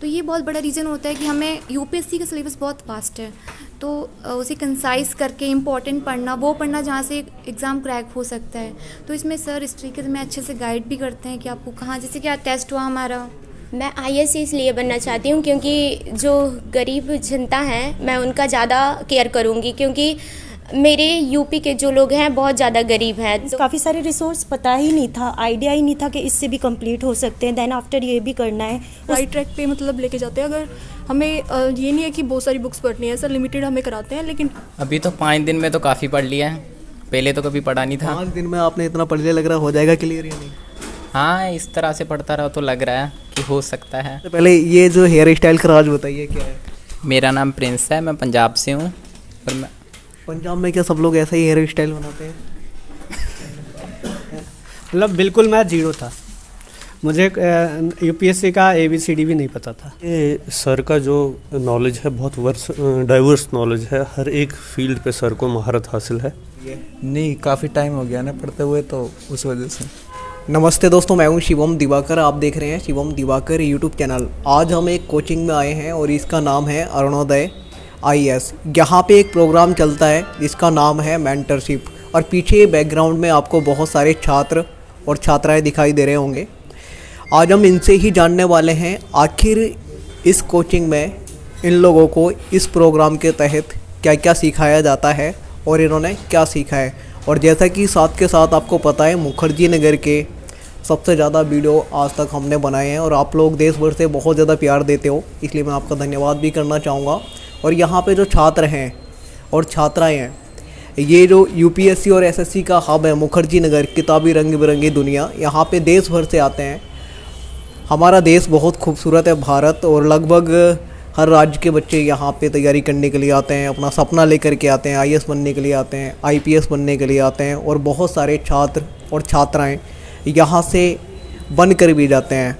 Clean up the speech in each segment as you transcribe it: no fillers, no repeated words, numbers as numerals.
तो ये बहुत बड़ा रीज़न होता है कि हमें यूपीएससी का सिलेबस बहुत वास्ट है, तो उसे कंसाइज करके इम्पॉर्टेंट पढ़ना, वो पढ़ना जहाँ से एग्ज़ाम क्रैक हो सकता है। तो इसमें सर इस तरीके से हमें अच्छे से गाइड भी करते हैं कि आपको कहाँ, जैसे कि आज टेस्ट हुआ हमारा। मैं आईएएस इसलिए बनना चाहती हूँ क्योंकि जो गरीब जनता है मैं उनका ज़्यादा केयर करूँगी, क्योंकि मेरे यूपी के जो लोग हैं बहुत ज़्यादा गरीब हैं। तो काफ़ी सारे रिसोर्स पता ही नहीं था, आइडिया ही नहीं था कि इससे भी कंप्लीट हो सकते हैं। देन आफ्टर ये भी करना है, राइट ट्रैक पे मतलब लेके जाते हैं। अगर हमें ये नहीं है कि बहुत सारी बुक्स पढ़नी है, सर लिमिटेड हमें कराते हैं। लेकिन अभी तो 5 दिन में तो काफ़ी पढ़ लिया है, पहले तो कभी पढ़ा नहीं था। 5 दिन में आपने इतना पढ़ लिया, लग रहा हो जाएगा क्लियर या नहीं? हाँ, इस तरह से पढ़ता रहो तो लग रहा है कि हो सकता है। तो पहले ये जो हेयर स्टाइल का राज बताइए क्या है? मेरा नाम प्रिंस है, मैं पंजाब से हूँ। और मैं पंजाब में क्या सब लोग ऐसा ही हेयर स्टाइल बनाते हैं? मतलब बिल्कुल मैं जीरो था, मुझे यूपीएससी का ABCD भी नहीं पता था। ये सर का जो नॉलेज है बहुत डाइवर्स नॉलेज है, हर एक फील्ड पे सर को महारत हासिल है। नहीं, काफ़ी टाइम हो गया ना पढ़ते हुए, तो उस वजह से। नमस्ते दोस्तों, मैं हूं शिवम दिवाकर, आप देख रहे हैं शिवम दिवाकर यूट्यूब चैनल। आज हम एक कोचिंग में आए हैं और इसका नाम है अरुणोदय IAS। यहाँ पे एक प्रोग्राम चलता है जिसका नाम है मेंटरशिप, और पीछे बैकग्राउंड में आपको बहुत सारे छात्र और छात्राएं दिखाई दे रहे होंगे। आज हम इनसे ही जानने वाले हैं आखिर इस कोचिंग में इन लोगों को इस प्रोग्राम के तहत क्या क्या सिखाया जाता है और इन्होंने क्या सीखा है। और जैसा कि साथ के साथ आपको पता है, मुखर्जी नगर के सबसे ज़्यादा वीडियो आज तक हमने बनाए हैं और आप लोग देश भर से बहुत ज़्यादा प्यार देते हो, इसलिए मैं आपका धन्यवाद भी करना चाहूँगा। और यहाँ पे जो छात्र हैं और छात्राएं हैं, ये जो UPSC और SSC का हब है मुखर्जी नगर, किताबी रंग बिरंगी दुनिया, यहाँ पे देश भर से आते हैं। हमारा देश बहुत खूबसूरत है भारत, और लगभग हर राज्य के बच्चे यहाँ पे तैयारी करने के लिए आते हैं, अपना सपना लेकर के आते हैं, IAS बनने के लिए आते हैं, IPS बनने के लिए आते हैं। और बहुत सारे छात्र और छात्राएं यहाँ से बन कर भी जाते हैं।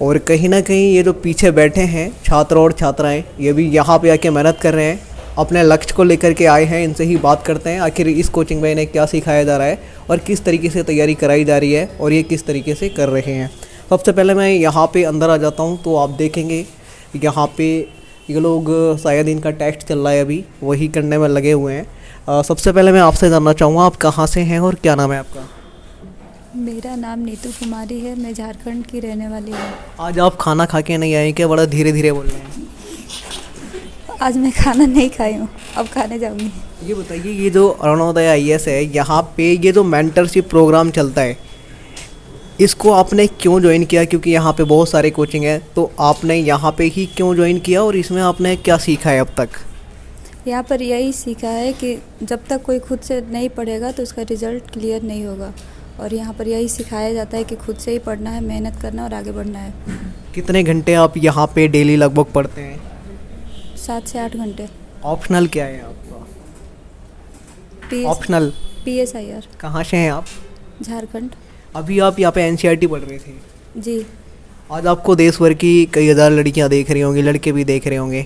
और कहीं ना कहीं ये जो पीछे बैठे हैं छात्र और छात्राएं, ये भी यहाँ पे आके मेहनत कर रहे हैं, अपने लक्ष्य को लेकर के आए हैं। इनसे ही बात करते हैं आखिर इस कोचिंग में इन्हें क्या सिखाया जा रहा है और किस तरीके से तैयारी कराई जा रही है और ये किस तरीके से कर रहे हैं। सबसे पहले मैं यहाँ पे अंदर आ जाता हूँ, तो आप देखेंगे यहाँ पे ये लोग, शायद इनका टेस्ट चल रहा है अभी, वही करने में लगे हुए हैं। सबसे पहले मैं आपसे जानना चाहूँगा, आप कहाँ से हैं और क्या नाम है आपका? मेरा नाम नीतू कुमारी है, मैं झारखंड की रहने वाली हूँ। आज आप खाना खा के नहीं आए क्या? बड़ा धीरे धीरे बोल रहे हैं। आज मैं खाना नहीं खाई हूँ, अब खाने जाऊँगी। ये बताइए, ये जो अरुणोदय IAS है, यहाँ पे ये जो मेंटरशिप प्रोग्राम चलता है, इसको आपने क्यों ज्वाइन किया? क्योंकि यहाँ पे बहुत सारे कोचिंग है, तो आपने यहाँ पे ही क्यों ज्वाइन किया और इसमें आपने क्या सीखा है अब तक? यहाँ पर यही सीखा है कि जब तक कोई खुद से नहीं पढ़ेगा तो उसका रिजल्ट क्लियर नहीं होगा, और यहाँ पर यही सिखाया जाता है कि खुद से ही पढ़ना है, मेहनत करना और आगे बढ़ना है। कितने घंटे आप यहाँ पे डेली लगभग पढ़ते हैं? 7 से 8 घंटे। ऑप्शनल क्या है आपका? Optional PSIR। कहाँ से हैं आप? झारखंड। अभी आप यहाँ पे NCERT पढ़ रहे थे? जी। आज आपको देश भर की कई हज़ार लड़कियाँ देख रही होंगी, लड़के भी देख रहे होंगे।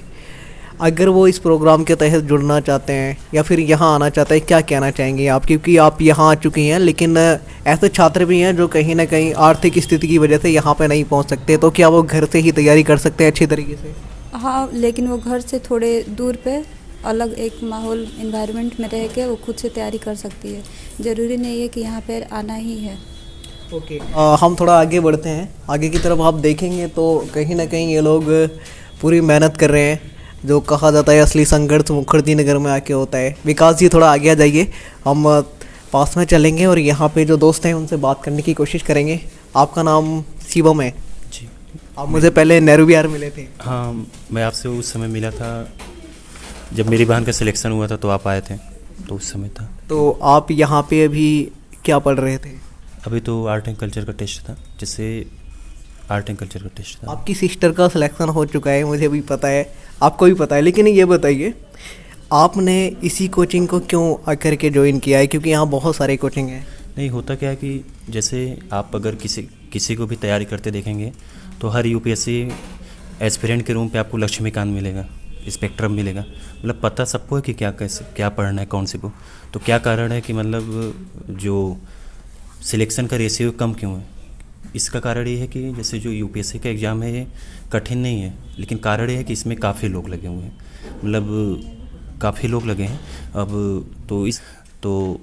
अगर वो इस प्रोग्राम के तहत जुड़ना चाहते हैं या फिर यहाँ आना चाहते हैं, क्या कहना चाहेंगे आप? क्योंकि आप यहाँ आ चुकी हैं, लेकिन ऐसे छात्र भी हैं जो कहीं ना कहीं आर्थिक स्थिति की वजह से यहाँ पे नहीं पहुँच सकते, तो क्या वो घर से ही तैयारी कर सकते हैं अच्छी तरीके से? हाँ, लेकिन वो घर से थोड़े दूर पे अलग एक माहौल इन्वायरमेंट में रह के वो खुद से तैयारी कर सकती है। ज़रूरी नहीं है कि यहाँ पे आना ही है। ओके, हम थोड़ा आगे बढ़ते हैं। आगे की तरफ आप देखेंगे तो कहीं ना कहीं ये लोग पूरी मेहनत कर रहे हैं। जो कहा जाता है असली संघर्ष मुखर्जी नगर में आके होता है। विकास जी थोड़ा आगे आ जाइए, हम पास में चलेंगे और यहाँ पे जो दोस्त हैं उनसे बात करने की कोशिश करेंगे। आपका नाम शिवम है जी। आप मुझे पहले नेहरू विहार मिले थे? हाँ, मैं आपसे उस समय मिला था जब मेरी बहन का सिलेक्शन हुआ था, तो आप आए थे, तो उस समय था। तो आप यहाँ पे अभी क्या पढ़ रहे थे? अभी तो आर्ट एंड कल्चर का टेस्ट था, जिससे आर्ट एंड कल्चर का टेस्ट था। आपकी सिस्टर का सिलेक्शन हो चुका है, मुझे भी पता है, आपको भी पता है, लेकिन ये बताइए आपने इसी कोचिंग को क्यों आकर के ज्वाइन किया है? क्योंकि यहाँ बहुत सारे कोचिंग हैं। नहीं, होता क्या है कि जैसे आप अगर किसी को भी तैयारी करते देखेंगे तो हर UPSC एस्पिरेंट के रूम पे आपको लक्ष्मीकांत मिलेगा, स्पेक्ट्रम मिलेगा, मतलब पता सबको है कि क्या पढ़ना है, कौन सी बुक। तो क्या कारण है कि मतलब जो सिलेक्शन का रेशियो कम क्यों है? इसका कारण ये है कि जैसे जो यूपीएससी का एग्ज़ाम है ये कठिन नहीं है, लेकिन कारण ये है कि इसमें काफ़ी लोग लगे हुए हैं, मतलब काफ़ी लोग लगे हैं। अब तो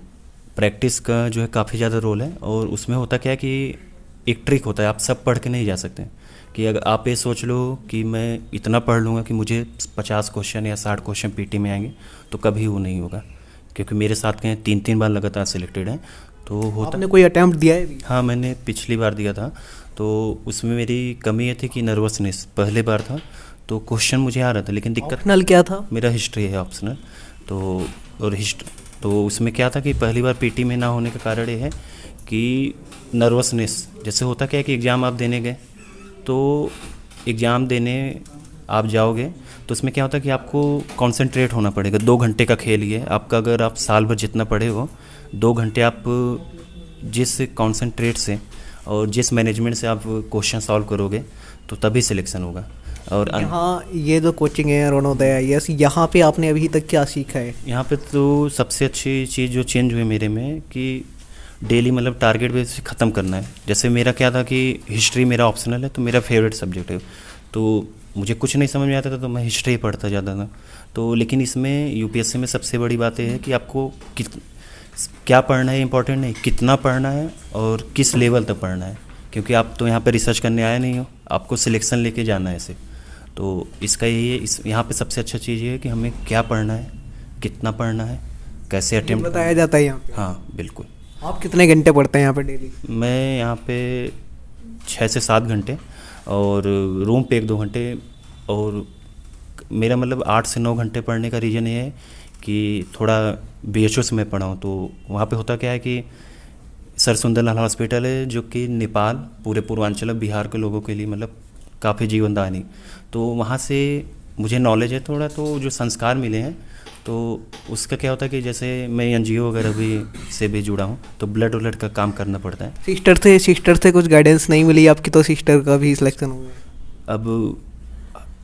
प्रैक्टिस का जो है काफ़ी ज़्यादा रोल है, और उसमें होता क्या है कि एक ट्रिक होता है, आप सब पढ़ के नहीं जा सकते कि अगर आप ये सोच लो कि मैं इतना पढ़ लूँगा कि मुझे 50 क्वेश्चन या 60 क्वेश्चन पीटी में आएंगे, तो कभी वो नहीं होगा, क्योंकि मेरे साथ के 3-3 बार लगातार सिलेक्टेड हैं। तो होता आपने कोई अटैम्प्ट दिया है? हाँ, मैंने पिछली बार दिया था, तो उसमें मेरी कमी ये थी कि नर्वसनेस, पहले बार था तो क्वेश्चन मुझे आ रहा था, लेकिन दिक्कत ऑप्शनल क्या था? मेरा हिस्ट्री है ऑप्शनल। तो उसमें क्या था कि पहली बार पीटी में ना होने का कारण ये है कि नर्वसनेस, जैसे होता क्या है कि एग्ज़ाम आप देने गए, तो एग्ज़ाम देने आप जाओगे तो उसमें क्या होता है कि आपको कंसंट्रेट होना पड़ेगा। 2 घंटे का खेल ये है आपका, अगर आप साल भर जितना पढ़े हो, 2 घंटे आप जिस कंसंट्रेट से और जिस मैनेजमेंट से आप क्वेश्चन सॉल्व करोगे तो तभी सिलेक्शन होगा। और यहाँ ये जो कोचिंग है अरुणोदय IAS, यहाँ पे आपने अभी तक क्या सीखा है? यहाँ पे तो सबसे अच्छी चीज़ जो चेंज हुई मेरे में कि डेली मतलब टारगेट बेस ख़त्म करना है। जैसे मेरा क्या था कि हिस्ट्री मेरा ऑप्शनल है, तो मेरा फेवरेट सब्जेक्ट है, तो मुझे कुछ नहीं समझ में आता था तो मैं हिस्ट्री पढ़ता ज़्यादा था। तो लेकिन इसमें यूपीएससी में सबसे बड़ी बात यह है कि आपको क्या पढ़ना है इम्पोर्टेंट नहीं, कितना पढ़ना है और किस लेवल तक पढ़ना है, क्योंकि आप तो यहाँ पे रिसर्च करने आए नहीं हो, आपको सिलेक्शन लेके जाना है ऐसे। तो इसका यही है, यहाँ पे सबसे अच्छा चीज़ ये है कि हमें क्या पढ़ना है, कितना पढ़ना है, कैसे अटेम्प्ट बताया जाता है यहाँ पे? हाँ बिल्कुल। आप कितने घंटे पढ़ते हैं यहाँ पे डेली? मैं यहाँ पे 6 से 7 घंटे और रूम पे 1-2 घंटे, और मेरा मतलब 8 से 9 घंटे पढ़ने का रीज़न ये है कि थोड़ा BHO से मैं पढ़ा हूँ। तो वहाँ पे होता क्या है कि सर सुंदरलाल हॉस्पिटल है, जो कि नेपाल, पूरे पूर्वांचल बिहार के लोगों के लिए मतलब काफ़ी जीवनदायी, तो वहाँ से मुझे नॉलेज है थोड़ा, तो जो संस्कार मिले हैं तो उसका क्या होता है कि जैसे मैं NGO वगैरह भी से भी जुड़ा हूँ, तो ब्लड व्लड का काम करना पड़ता है। सिस्टर से कुछ गाइडेंस नहीं मिली आपकी? तो सिस्टर का भी सिलेक्शन हो गया। अब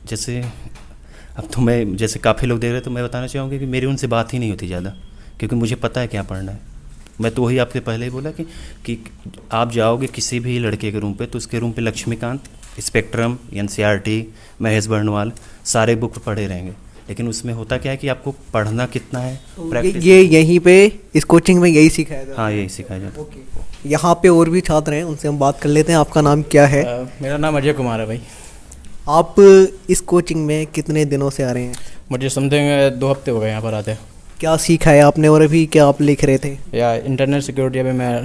जैसे अब तो मैं जैसे काफ़ी लोग देख रहे हैं, तो मैं बताना चाहूँगी कि मेरी उनसे बात ही नहीं होती ज़्यादा, क्योंकि मुझे पता है क्या पढ़ना है। मैं तो वही आपसे पहले ही बोला कि आप जाओगे किसी भी लड़के के रूम पे, तो उसके रूम पे लक्ष्मीकांत, स्पेक्ट्रम, NCERT, महेश बर्णवाल सारे बुक पढ़े रहेंगे, लेकिन उसमें होता क्या है कि आपको पढ़ना कितना है, प्रैक्टिस। ये यहीं पे इस कोचिंग में यही सिखाया जाता है? हाँ, यही सिखाया जाता है। ओके, यहाँ पे और भी छात्र हैं, उनसे हम बात कर लेते हैं। आपका नाम क्या है? मेरा नाम अजय कुमार है भाई। आप इस कोचिंग में कितने दिनों से आ रहे हैं? मुझे समथिंग 2 हफ्ते हो गए यहाँ पर आते। क्या सीखा है आपने और अभी क्या आप लिख रहे थे? या इंटरनेट सिक्योरिटी अभी मैं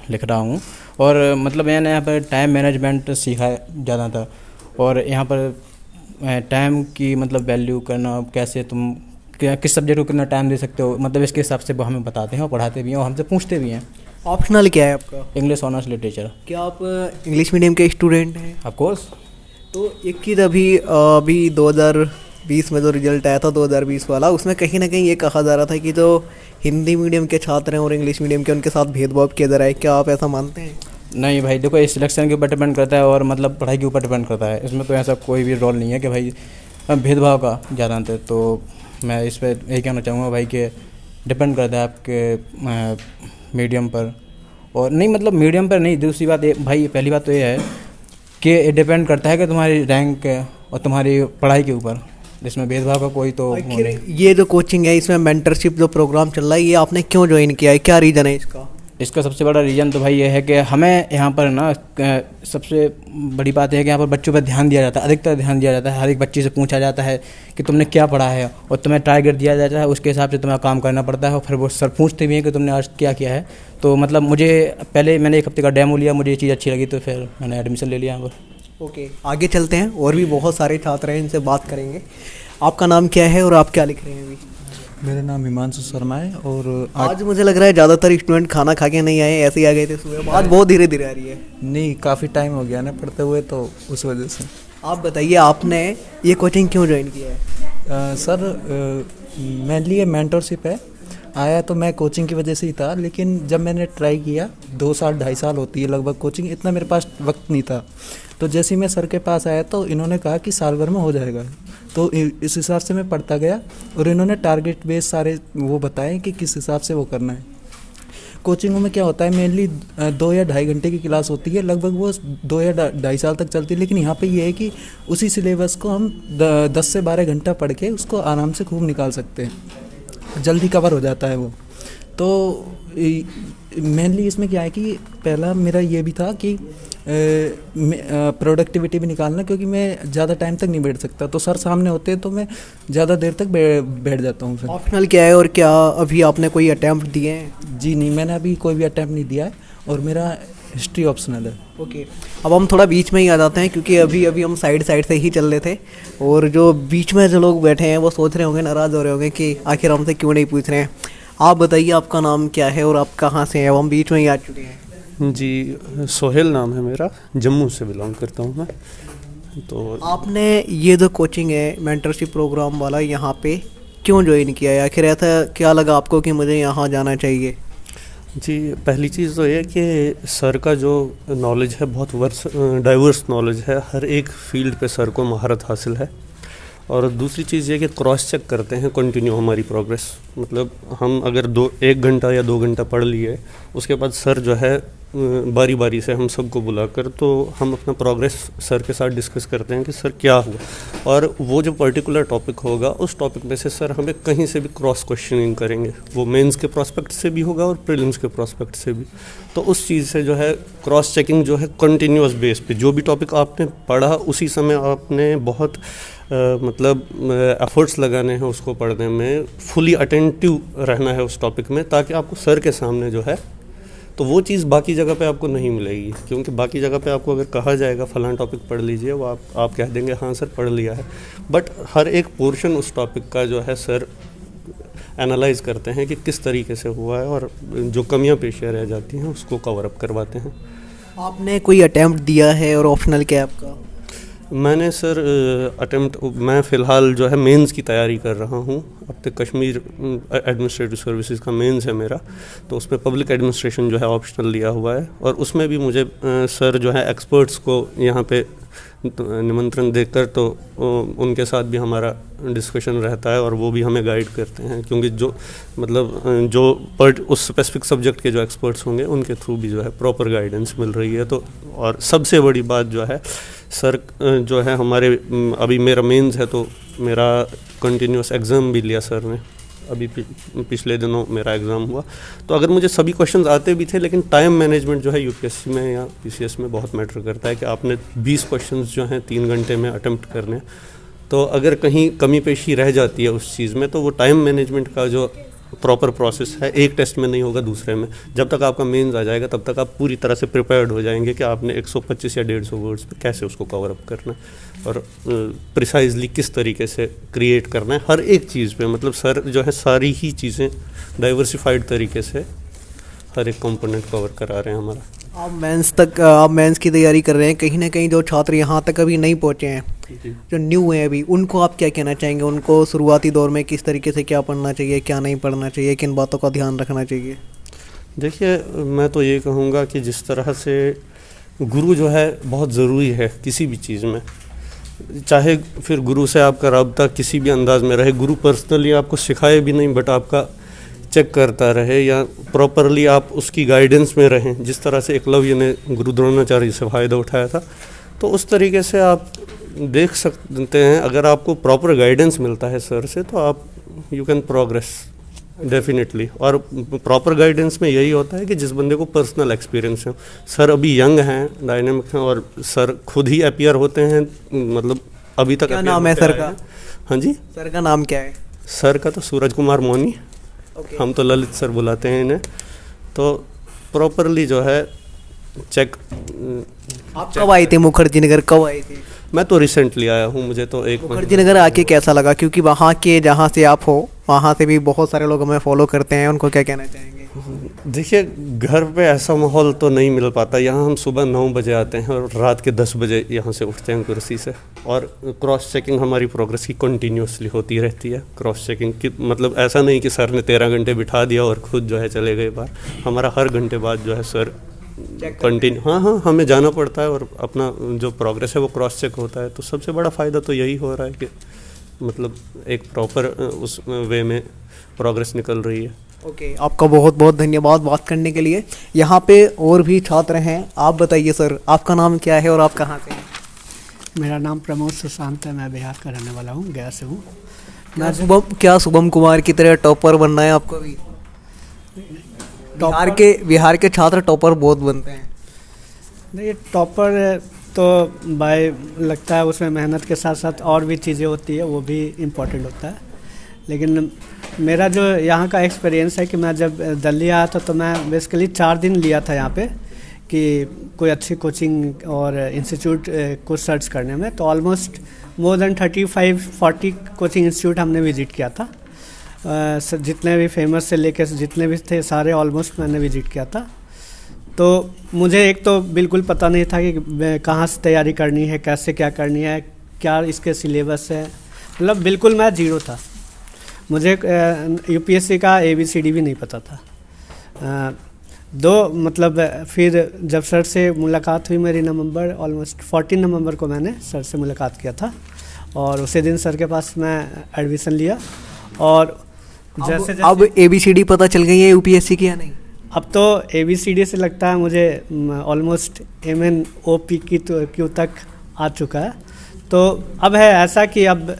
लिख रहा हूँ, और मतलब मैंने यहाँ पर टाइम मैनेजमेंट सीखा है ज़्यादा था, और यहाँ पर टाइम की मतलब वैल्यू करना, कैसे तुम किस सब्जेक्ट को कितना टाइम दे सकते हो, मतलब इसके हिसाब से वो हमें बताते हैं और पढ़ाते भी हैं और हमसे पूछते भी हैं। ऑप्शनल क्या है आपका? English honours literature. क्या आप इंग्लिश मीडियम के स्टूडेंट हैं? Of course. तो एक चीज़ अभी 2020 में जो रिजल्ट आया था 2020 वाला, उसमें कहीं ना कहीं ये कहा जा रहा था कि जो हिंदी मीडियम के छात्र हैं और इंग्लिश मीडियम के, उनके साथ भेदभाव किया जा रहा है। क्या आप ऐसा मानते हैं? नहीं भाई, देखो इस सिलेक्शन के ऊपर डिपेंड करता है और मतलब पढ़ाई के ऊपर डिपेंड करता है। इसमें तो ऐसा कोई भी रोल नहीं है कि भाई भेदभाव का ज़्यादा अंतर। तो मैं इस पर यही कहना चाहूँगा भाई कि डिपेंड करता है आपके मीडियम पर, और नहीं मतलब मीडियम पर नहीं। दूसरी बात भाई, पहली बात तो ये है कि डिपेंड करता है कि तुम्हारी रैंक और तुम्हारी पढ़ाई के ऊपर, जिसमें भेदभाव का कोई तो नहीं। ये जो कोचिंग है, इसमें मेंटरशिप जो प्रोग्राम चल रहा है, ये आपने क्यों ज्वाइन किया है? क्या रीज़न है इसका? इसका सबसे बड़ा रीज़न तो भाई ये है कि हमें यहाँ पर ना सबसे बड़ी बात है कि यहाँ पर बच्चों पर ध्यान दिया जाता है, अधिकतर ध्यान दिया जाता है। हर एक बच्चे से पूछा जाता है कि तुमने क्या पढ़ा है, और तुम्हें टारगेट दिया जाता है, उसके हिसाब से तुम्हें काम करना पड़ता है। और फिर वो सर पूछते भी हैं कि तुमने आज क्या किया है। तो मतलब मुझे पहले मैंने 1 हफ्ते का डेमो लिया, मुझे ये चीज़ अच्छी लगी तो फिर मैंने एडमिशन ले लिया यहाँ पर। ओके, आगे चलते हैं। और भी बहुत सारे छात्र हैं, इनसे बात करेंगे। आपका नाम क्या है और आप क्या लिख रहे हैं अभी? मेरा नाम हिमांशु शर्मा है। और आज मुझे लग रहा है ज़्यादातर स्टूडेंट खाना खा के नहीं आए, ऐसे ही आ गए थे सुबह। आज बहुत धीरे धीरे आ रही है। नहीं, काफ़ी टाइम हो गया ना पढ़ते हुए, तो उस वजह से। आप बताइए, आपने ये कोचिंग क्यों ज्वाइन किया है? सर, मेनली ये मेंटरशिप है। आया तो मैं कोचिंग की वजह से ही था, लेकिन जब मैंने ट्राई किया, 2 साल 2.5 साल होती है लगभग कोचिंग, इतना मेरे पास वक्त नहीं था। तो जैसे ही मैं सर के पास आया तो इन्होंने कहा कि साल भर में हो जाएगा। तो इस हिसाब से मैं पढ़ता गया, और इन्होंने टारगेट बेस सारे वो बताए कि किस हिसाब से वो करना है। कोचिंगों में क्या होता है, मेनली 2 या ढाई घंटे की क्लास होती है, लगभग वो 2 या ढाई साल तक चलती है। लेकिन यहाँ पे ये है कि उसी सिलेबस को हम 10 से 12 घंटा पढ़ के उसको आराम से खूब निकाल सकते हैं, जल्दी कवर हो जाता है वो। तो मेनली इसमें क्या है कि पहला मेरा ये भी था कि प्रोडक्टिविटी भी निकालना, क्योंकि मैं ज़्यादा टाइम तक नहीं बैठ सकता, तो सर सामने होते हैं तो मैं ज़्यादा देर तक बैठ जाता हूँ। फिर ऑप्शनल क्या है और क्या अभी आपने कोई अटैम्प्ट दिए हैं? जी नहीं, मैंने अभी कोई भी अटैम्प्ट नहीं दिया है और मेरा हिस्ट्री ऑप्शनल है। ओके, अब हम थोड़ा बीच में ही आ जाते हैं, क्योंकि अभी हम साइड से ही चल रहे थे, और जो बीच में जो लोग बैठे हैं वो सोच रहे होंगे, नाराज़ हो रहे होंगे कि आखिर हमसे क्यों नहीं पूछ रहे हैं। आप बताइए आपका नाम क्या है और आप कहाँ से हैं? अब हम बीच में ही आ चुके हैं। जी, सोहेल नाम है मेरा, जम्मू से बिलोंग करता हूँ मैं। तो आपने ये जो कोचिंग है मेंटरशिप प्रोग्राम वाला, यहाँ पे क्यों ज्वाइन किया है? आखिर ऐसा क्या लगा आपको कि मुझे यहाँ जाना चाहिए? जी, पहली चीज़ तो ये कि सर का जो नॉलेज है बहुत डाइवर्स नॉलेज है, हर एक फील्ड पे सर को महारत हासिल है। और दूसरी चीज़ ये कि क्रॉस चेक करते हैं कंटिन्यू हमारी प्रोग्रेस, मतलब हम अगर 1 घंटा या 2 घंटा पढ़ लिए, उसके बाद सर जो है बारी बारी से हम सबको बुलाकर तो हम अपना प्रोग्रेस सर के साथ डिस्कस करते हैं कि सर क्या हुआ, और वो जो पर्टिकुलर टॉपिक होगा उस टॉपिक में से सर हमें कहीं से भी क्रॉस क्वेश्चनिंग करेंगे, वो मेंस के प्रोस्पेक्ट से भी होगा और प्रीलिम्स के प्रोस्पेक्ट से भी। तो उस चीज़ से जो है क्रॉस चेकिंग जो है कंटिन्यूअस बेस पे जो भी टॉपिक आपने पढ़ा उसी समय आपने बहुत मतलब एफर्ट्स लगाने हैं उसको पढ़ने में, फुली अटेंटिव रहना है उस टॉपिक में, ताकि आपको सर के सामने जो है, तो वो चीज़ बाकी जगह पे आपको नहीं मिलेगी। क्योंकि बाकी जगह पे आपको अगर कहा जाएगा फलाना टॉपिक पढ़ लीजिए, वो आप कह देंगे हाँ सर पढ़ लिया है, बट हर एक पोर्शन उस टॉपिक का जो है सर एनालाइज करते हैं कि किस तरीके से हुआ है, और जो कमियां पेशियाँ रह जाती हैं उसको कवर अप करवाते हैं। आपने कोई अटैम्प्ट दिया है और ऑप्शनल क्या है आपका? मैंने सर मैं फ़िलहाल जो है मेंस की तैयारी कर रहा हूँ। अब तक कश्मीर एडमिनिस्ट्रेटिव सर्विसेज का मेंस है मेरा, तो उसमें पब्लिक एडमिनिस्ट्रेशन जो है ऑप्शनल लिया हुआ है, और उसमें भी मुझे सर जो है एक्सपर्ट्स को यहाँ पे निमंत्रण देकर तो उनके साथ भी हमारा डिस्कशन रहता है, और वो भी हमें गाइड करते हैं, क्योंकि जो मतलब उस स्पेसिफिक सब्जेक्ट के जो एक्सपर्ट्स होंगे उनके थ्रू भी जो है प्रॉपर गाइडेंस मिल रही है। तो और सबसे बड़ी बात जो है सर जो है हमारे अभी मेरा मेंस है, तो मेरा कंटिन्यूस एग्ज़ाम भी लिया सर ने, अभी पिछले दिनों मेरा एग्ज़ाम हुआ। तो अगर मुझे सभी क्वेश्चंस आते भी थे, लेकिन टाइम मैनेजमेंट जो है यूपीएससी में या पीसीएस में बहुत मैटर करता है कि आपने 20 क्वेश्चंस जो हैं 3 घंटे में अटेम्प्ट करने, तो अगर कहीं कमी पेशी रह जाती है उस चीज़ में, तो वो टाइम मैनेजमेंट का जो प्रॉपर प्रोसेस है एक टेस्ट में नहीं होगा, दूसरे में जब तक आपका मेंस आ जाएगा तब तक आप पूरी तरह से प्रिपेयर्ड हो जाएंगे कि आपने 125 या 150 वर्ड्स पे कैसे उसको कवर अप करना है और प्रिसाइजली किस तरीके से क्रिएट करना है हर एक चीज़ पे। मतलब सर जो है सारी ही चीज़ें डाइवर्सिफाइड तरीके से हर एक कंपोनेंट कवर करा रहे हैं हमारा। आप मेंस की तैयारी कर रहे हैं, कहीं ना कहीं जो छात्र यहाँ तक अभी नहीं पहुँचे हैं, जो न्यू हैं अभी, उनको आप क्या कहना चाहेंगे? उनको शुरुआती दौर में किस तरीके से क्या पढ़ना चाहिए, क्या नहीं पढ़ना चाहिए, किन बातों का ध्यान रखना चाहिए? देखिए, मैं तो ये कहूँगा कि जिस तरह से गुरु जो है बहुत ज़रूरी है किसी भी चीज़ में, चाहे फिर गुरु से आपका रब्ता किसी भी अंदाज में रहे, गुरु पर्सनली आपको सिखाए भी नहीं बट आपका चेक करता रहे, या प्रॉपरली आप उसकी गाइडेंस में रहें, जिस तरह से एकलव्य ने गुरु द्रोणाचार्य से फ़ायदा उठाया था, तो उस तरीके से आप देख सकते हैं। अगर आपको प्रॉपर गाइडेंस मिलता है सर से तो आप यू कैन प्रोग्रेस डेफिनेटली। और प्रॉपर गाइडेंस में यही होता है कि जिस बंदे को पर्सनल एक्सपीरियंस है, सर अभी यंग हैं, डायनेमिक हैं, और सर खुद ही अपीयर होते हैं, मतलब अभी तक। क्या नाम है सर का? हाँ जी, सर का नाम क्या है? सर का तो सूरज कुमार मोनी, हम तो ललित सर बुलाते हैं इन्हें। तो प्रॉपरली जो है चेक। आप कब आए थे मुखर्जी नगर, कब आए थे? मैं तो रिसेंटली आया हूँ, मुझे तो एक मुखर्जी नगर आके कैसा लगा? क्योंकि वहाँ के जहाँ से आप हो वहाँ से भी बहुत सारे लोग हमें फॉलो करते हैं, उनको क्या कहना चाहेंगे? देखिए, घर पे ऐसा माहौल तो नहीं मिल पाता। यहाँ हम सुबह 9 बजे आते हैं और रात के 10 बजे यहाँ से उठते हैं कुर्सी से, और क्रॉस चेकिंग हमारी प्रोग्रेस की कंटिन्यूसली होती रहती है। क्रॉस चेकिंग की मतलब ऐसा नहीं कि सर ने 13 घंटे बिठा दिया और खुद जो है चले गए बाहर। हमारा हर घंटे बाद जो है सर कंटिन्यू, हाँ हमें जाना पड़ता है और अपना जो प्रोग्रेस है वो क्रॉस चेक होता है। तो सबसे बड़ा फ़ायदा तो यही हो रहा है कि मतलब एक प्रॉपर उस वे में प्रोग्रेस निकल रही है। ओके, आपका बहुत बहुत धन्यवाद बात करने के लिए। यहाँ पे और भी छात्र हैं, आप बताइए सर, आपका नाम क्या है और आप कहाँ से हैं? मेरा नाम प्रमोद सुशांत है, मैं बिहार का रहने वाला हूँ, गया से हूँ। क्या शुभम कुमार की तरह टॉपर बनना है आपको भी? बिहार के छात्र टॉपर बहुत बनते हैं। नहीं, टॉपर तो भाई लगता है उसमें मेहनत के साथ साथ और भी चीज़ें होती है, वो भी इम्पोर्टेंट होता है। लेकिन मेरा जो यहाँ का एक्सपीरियंस है कि मैं जब दिल्ली आया था तो मैं बेसिकली 4 दिन लिया था यहाँ पे कि कोई अच्छी कोचिंग और इंस्टीट्यूट को सर्च करने में। तो almost more than 35-40 coaching institute हमने विज़िट किया था। जितने भी फेमस से लेकर जितने भी थे सारे ऑलमोस्ट मैंने विज़िट किया था। तो मुझे एक तो बिल्कुल पता नहीं था कि कहाँ से तैयारी करनी है, कैसे क्या करनी है, क्या इसके सिलेबस है, मतलब बिल्कुल मैं जीरो था। मुझे यूपीएससी का ABCD भी नहीं पता था। मतलब फिर जब सर से मुलाकात हुई मेरी नवंबर ऑलमोस्ट 14 नवंबर को मैंने सर से मुलाकात किया था और उसी दिन सर के पास मैं एडमिशन लिया। और जैसे अब ABCD पता चल गई है यूपीएससी की या नहीं? अब तो ABCD से लगता है मुझे ऑलमोस्ट MNOP की तो क्यों तक आ चुका है। तो अब है ऐसा कि अब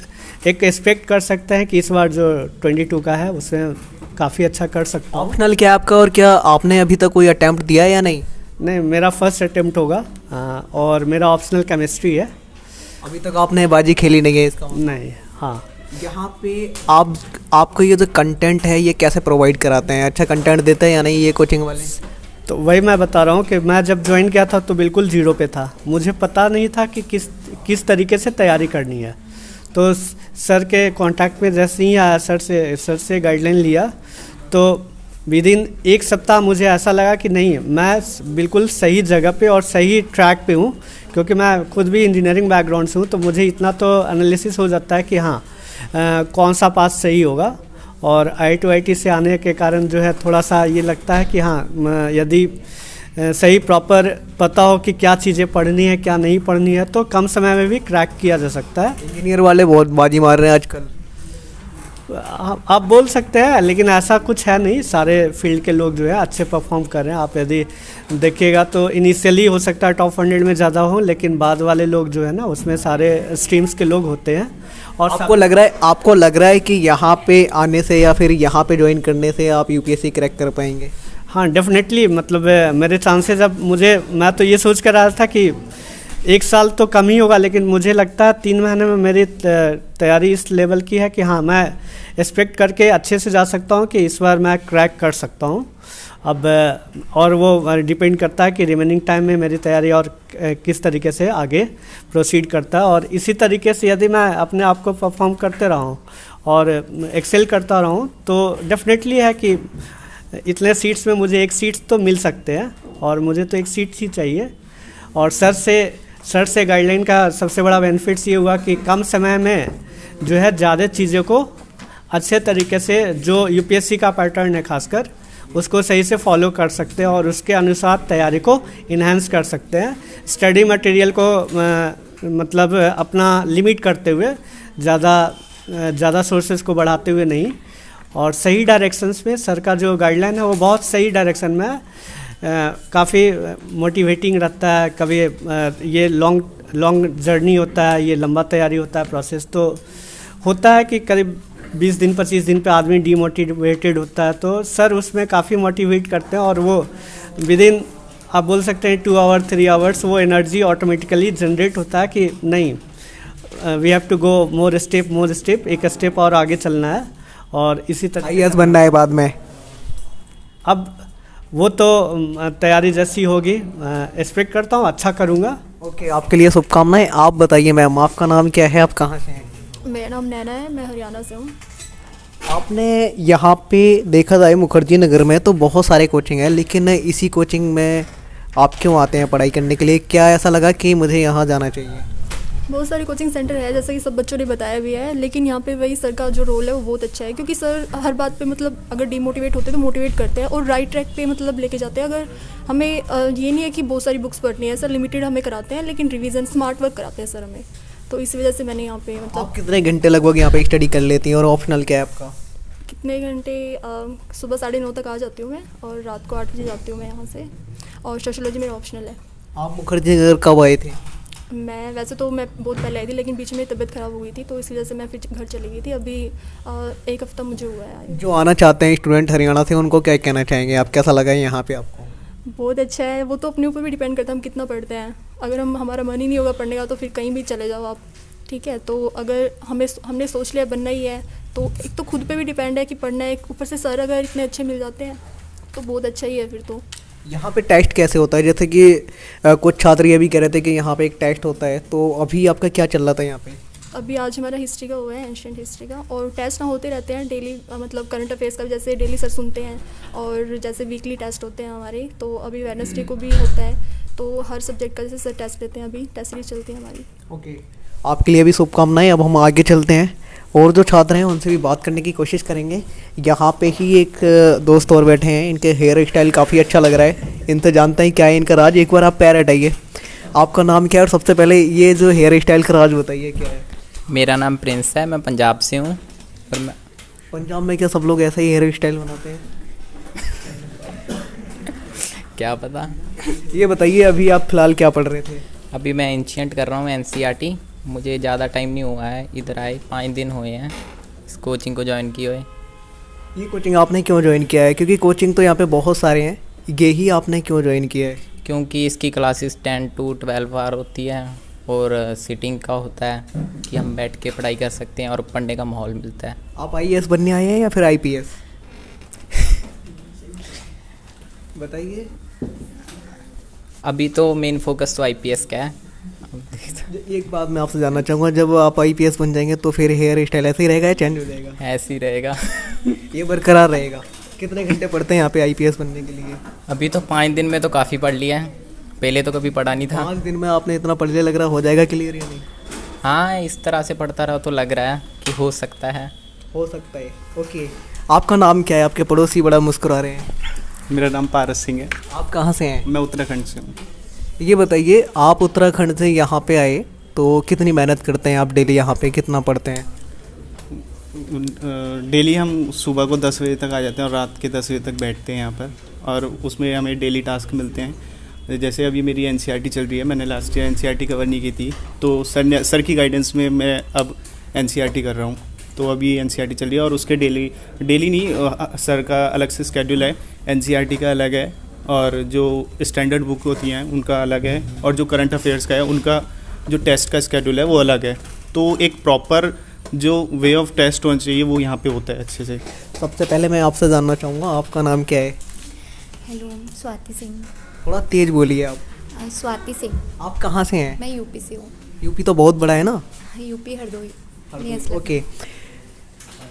एक एक्सपेक्ट कर सकते हैं कि इस बार जो 22 का है उसमें काफ़ी अच्छा कर सकता हूँ। ऑप्शनल क्या आपका, और क्या आपने अभी तक कोई अटैम्प्ट दिया है या नहीं? नहीं, मेरा फर्स्ट अटैम्प्ट होगा और मेरा ऑप्शनल केमिस्ट्री है। अभी तक आपने बाजी खेली नहीं है इसका? नहीं। हाँ, यहाँ पे आपको ये जो कंटेंट है ये कैसे प्रोवाइड कराते हैं? अच्छा कंटेंट देते हैं या नहीं ये कोचिंग वाले? तो वही मैं बता रहा हूँ कि मैं जब ज्वाइन किया था तो बिल्कुल जीरो पे था। मुझे पता नहीं था कि किस तरीके से तैयारी करनी है। तो सर के कांटेक्ट में जैसे ही आया, सर से गाइडलाइन लिया, तो विद इन 1 सप्ताह मुझे ऐसा लगा कि नहीं, मैं बिल्कुल सही जगह पे और सही ट्रैक पे हूँ। क्योंकि मैं खुद भी इंजीनियरिंग बैकग्राउंड से हूँ तो मुझे इतना तो एनालिसिस हो जाता है कि हाँ कौन सा पास सही होगा। और IIT से आने के कारण जो है थोड़ा सा ये लगता है कि हाँ यदि सही प्रॉपर पता हो कि क्या चीज़ें पढ़नी है क्या नहीं पढ़नी है तो कम समय में भी क्रैक किया जा सकता है। इंजीनियर वाले बहुत बाजी मार रहे हैं आजकल, आप बोल सकते हैं, लेकिन ऐसा कुछ है नहीं। सारे फील्ड के लोग जो है अच्छे परफॉर्म कर रहे हैं। आप यदि देखिएगा तो इनिशियली हो सकता है टॉप 100 में ज़्यादा हो, लेकिन बाद वाले लोग जो है ना उसमें सारे स्ट्रीम्स के लोग होते हैं। और आपको लग रहा है कि यहाँ पे आने से या फिर यहाँ पे ज्वाइन करने से आप यूपीएससी क्रैक कर पाएंगे? हाँ, डेफिनेटली। मतलब मेरे चांसेस अब मैं तो ये सोच कर रहा था कि 1 साल तो कम ही होगा, लेकिन मुझे लगता है 3 महीने में मेरी तैयारी इस लेवल की है कि हाँ मैं एक्सपेक्ट करके अच्छे से जा सकता हूँ कि इस बार मैं क्रैक कर सकता हूँ। अब और वो डिपेंड करता है कि रिमेनिंग टाइम में मेरी तैयारी और किस तरीके से आगे प्रोसीड करता है। और इसी तरीके से यदि मैं अपने आप को परफॉर्म करते रहा हूँ और एक्सेल करता रहा हूँ तो डेफिनेटली है कि इतने सीट्स में मुझे 1 सीट तो मिल सकते हैं और मुझे तो 1 सीट ही चाहिए। और सर से गाइडलाइन का सबसे बड़ा बेनिफिट्स ये हुआ कि कम समय में जो है ज़्यादा चीज़ों को अच्छे तरीके से जो यूपीएससी का पैटर्न है खासकर उसको सही से फॉलो कर सकते हैं और उसके अनुसार तैयारी को इन्हेंस कर सकते हैं। स्टडी मटेरियल को मतलब अपना लिमिट करते हुए, ज़्यादा सोर्सेज को बढ़ाते हुए नहीं, और सही डायरेक्शंस में सर का जो गाइडलाइन है वो बहुत सही डायरेक्शन में है। काफ़ी मोटिवेटिंग रहता है। कभी ये लॉन्ग जर्नी होता है, ये लंबा तैयारी होता है, प्रोसेस तो होता है कि करीब 20 दिन 25 दिन पे आदमी डीमोटिवेटेड होता है, तो सर उसमें काफ़ी मोटिवेट करते हैं और वो विद इन आप बोल सकते हैं 2 आवर 3 आवर्स वो एनर्जी ऑटोमेटिकली जनरेट होता है कि नहीं we have to go more step, एक स्टेप और आगे चलना है और इसी तरह IAS बनना है बाद में। अब वो तो तैयारी जैसी होगी, एक्सपेक्ट करता हूँ अच्छा करूँगा। ओके, आपके लिए शुभकामनाएं। आप बताइए मैम, आपका नाम क्या है, आप कहाँ से हैं? मेरा नाम नैना है, मैं हरियाणा से हूँ। आपने यहाँ पे देखा जाए मुखर्जी नगर में तो बहुत सारे कोचिंग है, लेकिन इसी कोचिंग में आप क्यों आते हैं पढ़ाई करने के लिए? क्या ऐसा लगा कि मुझे यहाँ जाना चाहिए? बहुत सारे कोचिंग सेंटर है जैसा कि सब बच्चों ने बताया भी है, लेकिन यहाँ पे वही सर का जो रोल है वो बहुत अच्छा है, क्योंकि सर हर बात पे मतलब अगर डिमोटिवेट होते हैं तो मोटिवेट करते हैं और राइट ट्रैक पे मतलब लेके जाते हैं। अगर हमें ये नहीं है कि बहुत सारी बुक्स पढ़नी है, सर लिमिटेड हमें कराते हैं, लेकिन रिवीजन स्मार्ट वर्क कराते हैं सर हमें। तो इस वजह से मैंने यहाँ पे मतलब आप कितने घंटे लगभग यहाँ पे स्टडी कर लेती हैं और ऑप्शनल क्या है आपका? कितने घंटे सुबह 9:30 तक आ जाती हूँ मैं, और रात को 8 बजे जाती हूँ मैं यहाँ से। और सोशियोलॉजी मेरा ऑप्शनल है। आप मुखर्जी नगर कब आए थे? मैं वैसे तो मैं बहुत पहले आई थी, लेकिन बीच में तबीयत ख़राब हो गई थी, तो इस वजह से मैं फिर घर चली गई थी। अभी 1 हफ़्ता मुझे हुआ है। जो आना चाहते हैं स्टूडेंट हरियाणा से, उनको क्या कहना चाहेंगे आप? कैसा लगा है यहाँ पे आपको? बहुत अच्छा है। वो तो अपने ऊपर भी डिपेंड करता है हम कितना पढ़ते हैं। अगर हमारा मन ही नहीं होगा पढ़ने का तो फिर कहीं भी चले जाओ आप, ठीक है। तो अगर हमने सोच लिया बनना ही है, तो एक तो खुद पे भी डिपेंड है कि पढ़ना है, ऊपर से सर अगर इतने अच्छे मिल जाते हैं तो बहुत अच्छा ही है फिर तो। यहाँ पे टेस्ट कैसे होता है? जैसे कि कुछ छात्र ये भी कह रहे थे कि यहाँ पे एक टेस्ट होता है, तो अभी आपका क्या चल रहा था यहाँ पे? अभी आज हमारा हिस्ट्री का हुआ है, एंशिएंट हिस्ट्री का, और टेस्ट ना होते रहते हैं डेली, मतलब करंट अफेयर्स का जैसे डेली सर सुनते हैं, और जैसे वीकली टेस्ट होते हैं हमारे। तो अभी वेडनेसडे को भी होता है, तो हर सब्जेक्ट का जैसे सर टेस्ट लेते हैं। अभी टेस्ट सीरीज चलती है हमारी। ओके, आपके लिए भी शुभकामनाएं। अब हम आगे चलते हैं और जो छात्र हैं उनसे भी बात करने की कोशिश करेंगे। यहाँ पे ही एक दोस्त और बैठे हैं, इनके हेयर स्टाइल काफ़ी अच्छा लग रहा है। इनसे जानते हैं क्या है इनका राज। एक बार आप पैर हटाइए, आपका नाम क्या है? और सबसे पहले ये जो हेयर स्टाइल का राज बताइए क्या है? मेरा नाम प्रिंस है, मैं पंजाब से हूँ। और मैं पंजाब में क्या सब लोग ऐसा ही हेयर स्टाइल बनाते हैं? क्या पता। ये बताइए अभी आप फ़िलहाल क्या पढ़ रहे थे? अभी मैं एंशिएंट कर रहा हूँ, NCERT। मुझे ज़्यादा टाइम नहीं हुआ है, इधर आए 5 दिन हुए हैं इस कोचिंग को ज्वाइन किए हुए। ये कोचिंग आपने क्यों ज्वाइन किया है? क्योंकि कोचिंग तो यहाँ पे बहुत सारे हैं, ये ही आपने क्यों ज्वाइन किया है? क्योंकि इसकी क्लासेस 10 to 12 आवर होती है, और सिटिंग का होता है कि हम बैठ के पढ़ाई कर सकते हैं और पढ़ने का माहौल मिलता है। आप IAS बनने आए हैं या फिर IPS? बताइए। अभी तो मेन फोकस तो IPS का है। एक बात मैं आपसे जानना चाहूँगा, जब आप IPS बन जाएंगे तो फिर हेयर स्टाइल ऐसे ही रहेगा या चेंज हो जाएगा? ऐसे ही रहेगा। ये बरकरार रहेगा। कितने घंटे पढ़ते हैं यहाँ पे IPS बनने के लिए? अभी तो 5 दिन में तो काफ़ी पढ़ लिया है, पहले तो कभी पढ़ा नहीं था। 5 दिन में आपने इतना पढ़ लिया, लग रहा हो जाएगा क्लियर या नहीं? हाँ, इस तरह से पढ़ता रहा तो लग रहा है कि हो सकता है। हो सकता है। ओके, आपका नाम क्या है? आपके पड़ोसी बड़ा मुस्कुरा रहे हैं। मेरा नाम पारस सिंह है। आप कहाँ से हैं? मैं उत्तराखंड से हूँ। ये बताइए, आप उत्तराखंड से यहाँ पे आए तो कितनी मेहनत करते हैं आप डेली? यहाँ पे कितना पढ़ते हैं? डेली हम सुबह को 10 बजे तक आ जाते हैं और रात के 10 बजे तक बैठते हैं यहाँ पर, और उसमें हमें डेली टास्क मिलते हैं। जैसे अभी मेरी NCERT चल रही है, मैंने लास्ट ईयर NCERT कवर नहीं की थी, तो सर की गाइडेंस में मैं अब NCERT कर रहा हूँ। तो अभी NCERT चल रही है, और उसके डेली नहीं, सर का अलग से स्केड्यूल है, NCERT का अलग है, और जो स्टैंडर्ड बुक होती हैं उनका अलग है, और जो करंट अफेयर्स का है उनका जो टेस्ट का स्केड्यूल है वो अलग है। तो एक प्रॉपर जो वे ऑफ टेस्ट होना चाहिए वो यहाँ पे होता है अच्छे से। सबसे पहले मैं आपसे जानना चाहूँगा, आपका नाम क्या है? हेलो, स्वाति सिंह। थोड़ा तेज बोलिए आप। स्वाति सिंह। आप कहाँ से हैं? मैं यूपी से हूँ। यूपी तो बहुत बड़ा है ना? यूपी हरदोई। ओके,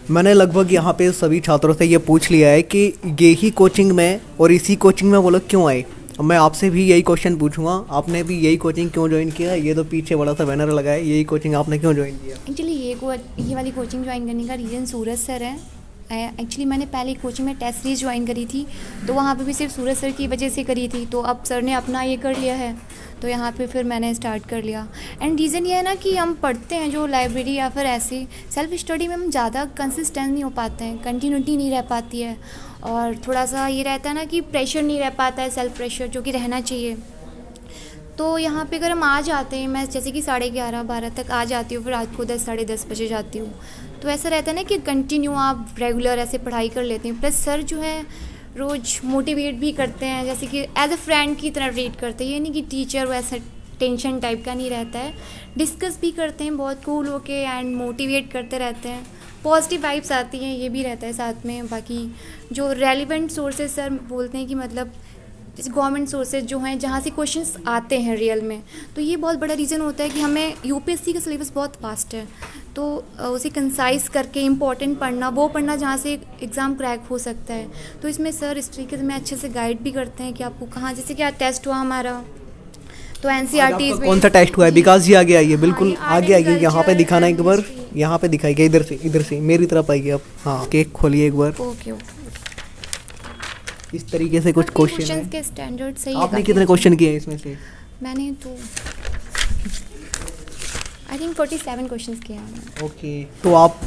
मैंने लगभग यहाँ पे सभी छात्रों से ये पूछ लिया है कि ये ही कोचिंग में और इसी कोचिंग में वो लोग क्यों आए। अब मैं आपसे भी यही क्वेश्चन पूछूंगा, आपने भी यही कोचिंग क्यों ज्वाइन किया? ये तो पीछे बड़ा सा बैनर लगा है, यही कोचिंग आपने क्यों ज्वाइन किया? एक्चुअली ये वाली कोचिंग ज्वाइन करने का रीज़न सूरज सर है। एक्चुअली मैंने पहले कोचिंग में टेस्ट सीरीज ज्वाइन करी थी, तो वहाँ पे भी सिर्फ सूरज सर की वजह से करी थी। तो अब सर ने अपना ये कर लिया है, तो यहाँ पे फिर मैंने स्टार्ट कर लिया। एंड रीज़न ये है ना कि हम पढ़ते हैं जो लाइब्रेरी या फिर ऐसे सेल्फ स्टडी में हम ज़्यादा कंसिस्टेंट नहीं हो पाते हैं, कंटिन्यूटी नहीं रह पाती है, और थोड़ा सा ये रहता है ना कि प्रेशर नहीं रह पाता है, सेल्फ प्रेशर जो कि रहना चाहिए। तो यहाँ पे अगर हम आ जाते हैं, मैं जैसे कि 11:30-12 तक आ जाती हूँ, फिर रात को 10 साढ़े 10 बजे जाती हूँ, तो ऐसा रहता है ना कि कंटिन्यू आप रेगुलर ऐसे पढ़ाई कर लेते हैं। प्लस सर जो है रोज़ मोटिवेट भी करते हैं, जैसे कि एज अ फ्रेंड की तरह ट्रीट करते हैं। ये नहीं कि टीचर वैसा टेंशन टाइप का नहीं रहता है, डिस्कस भी करते हैं बहुत कूल होके, एंड मोटिवेट करते रहते हैं, पॉजिटिव वाइब्स आती हैं, ये भी रहता है साथ में। बाकी जो रेलिवेंट सोर्सेज सर बोलते हैं कि मतलब जैसे गवर्नमेंट सोर्सेज जो हैं जहाँ से क्वेश्चंस आते हैं रियल में, तो ये बहुत बड़ा रीज़न होता है कि हमें UPSC का सिलेबस बहुत वास्ट है, तो उसे कंसाइज करके इम्पॉर्टेंट पढ़ना, वो पढ़ना जहाँ से एग्ज़ाम क्रैक हो सकता है। तो इसमें सर इस तरीके से हमें अच्छे से गाइड भी करते हैं कि आपको कहाँ, जैसे कि आज टेस्ट हुआ हमारा, तो NCERT कौन सा टेस्ट हुआ है? विकास जी आगे आइए, बिल्कुल आगे आइए, यहाँ पे दिखाना एक बार, यहाँ पे दिखाइए, इधर से मेरी तरफ आइए आप। हाँ, केक खोलिए एक बार। ओके। इस तरीके से कुछ क्वेश्चन के स्टैंडर्ड सही है। आपने कितने क्वेश्चन किए हैं इसमें से? मैंने तो आई थिंक 47 क्वेश्चंस किए हैं। ओके, तो आप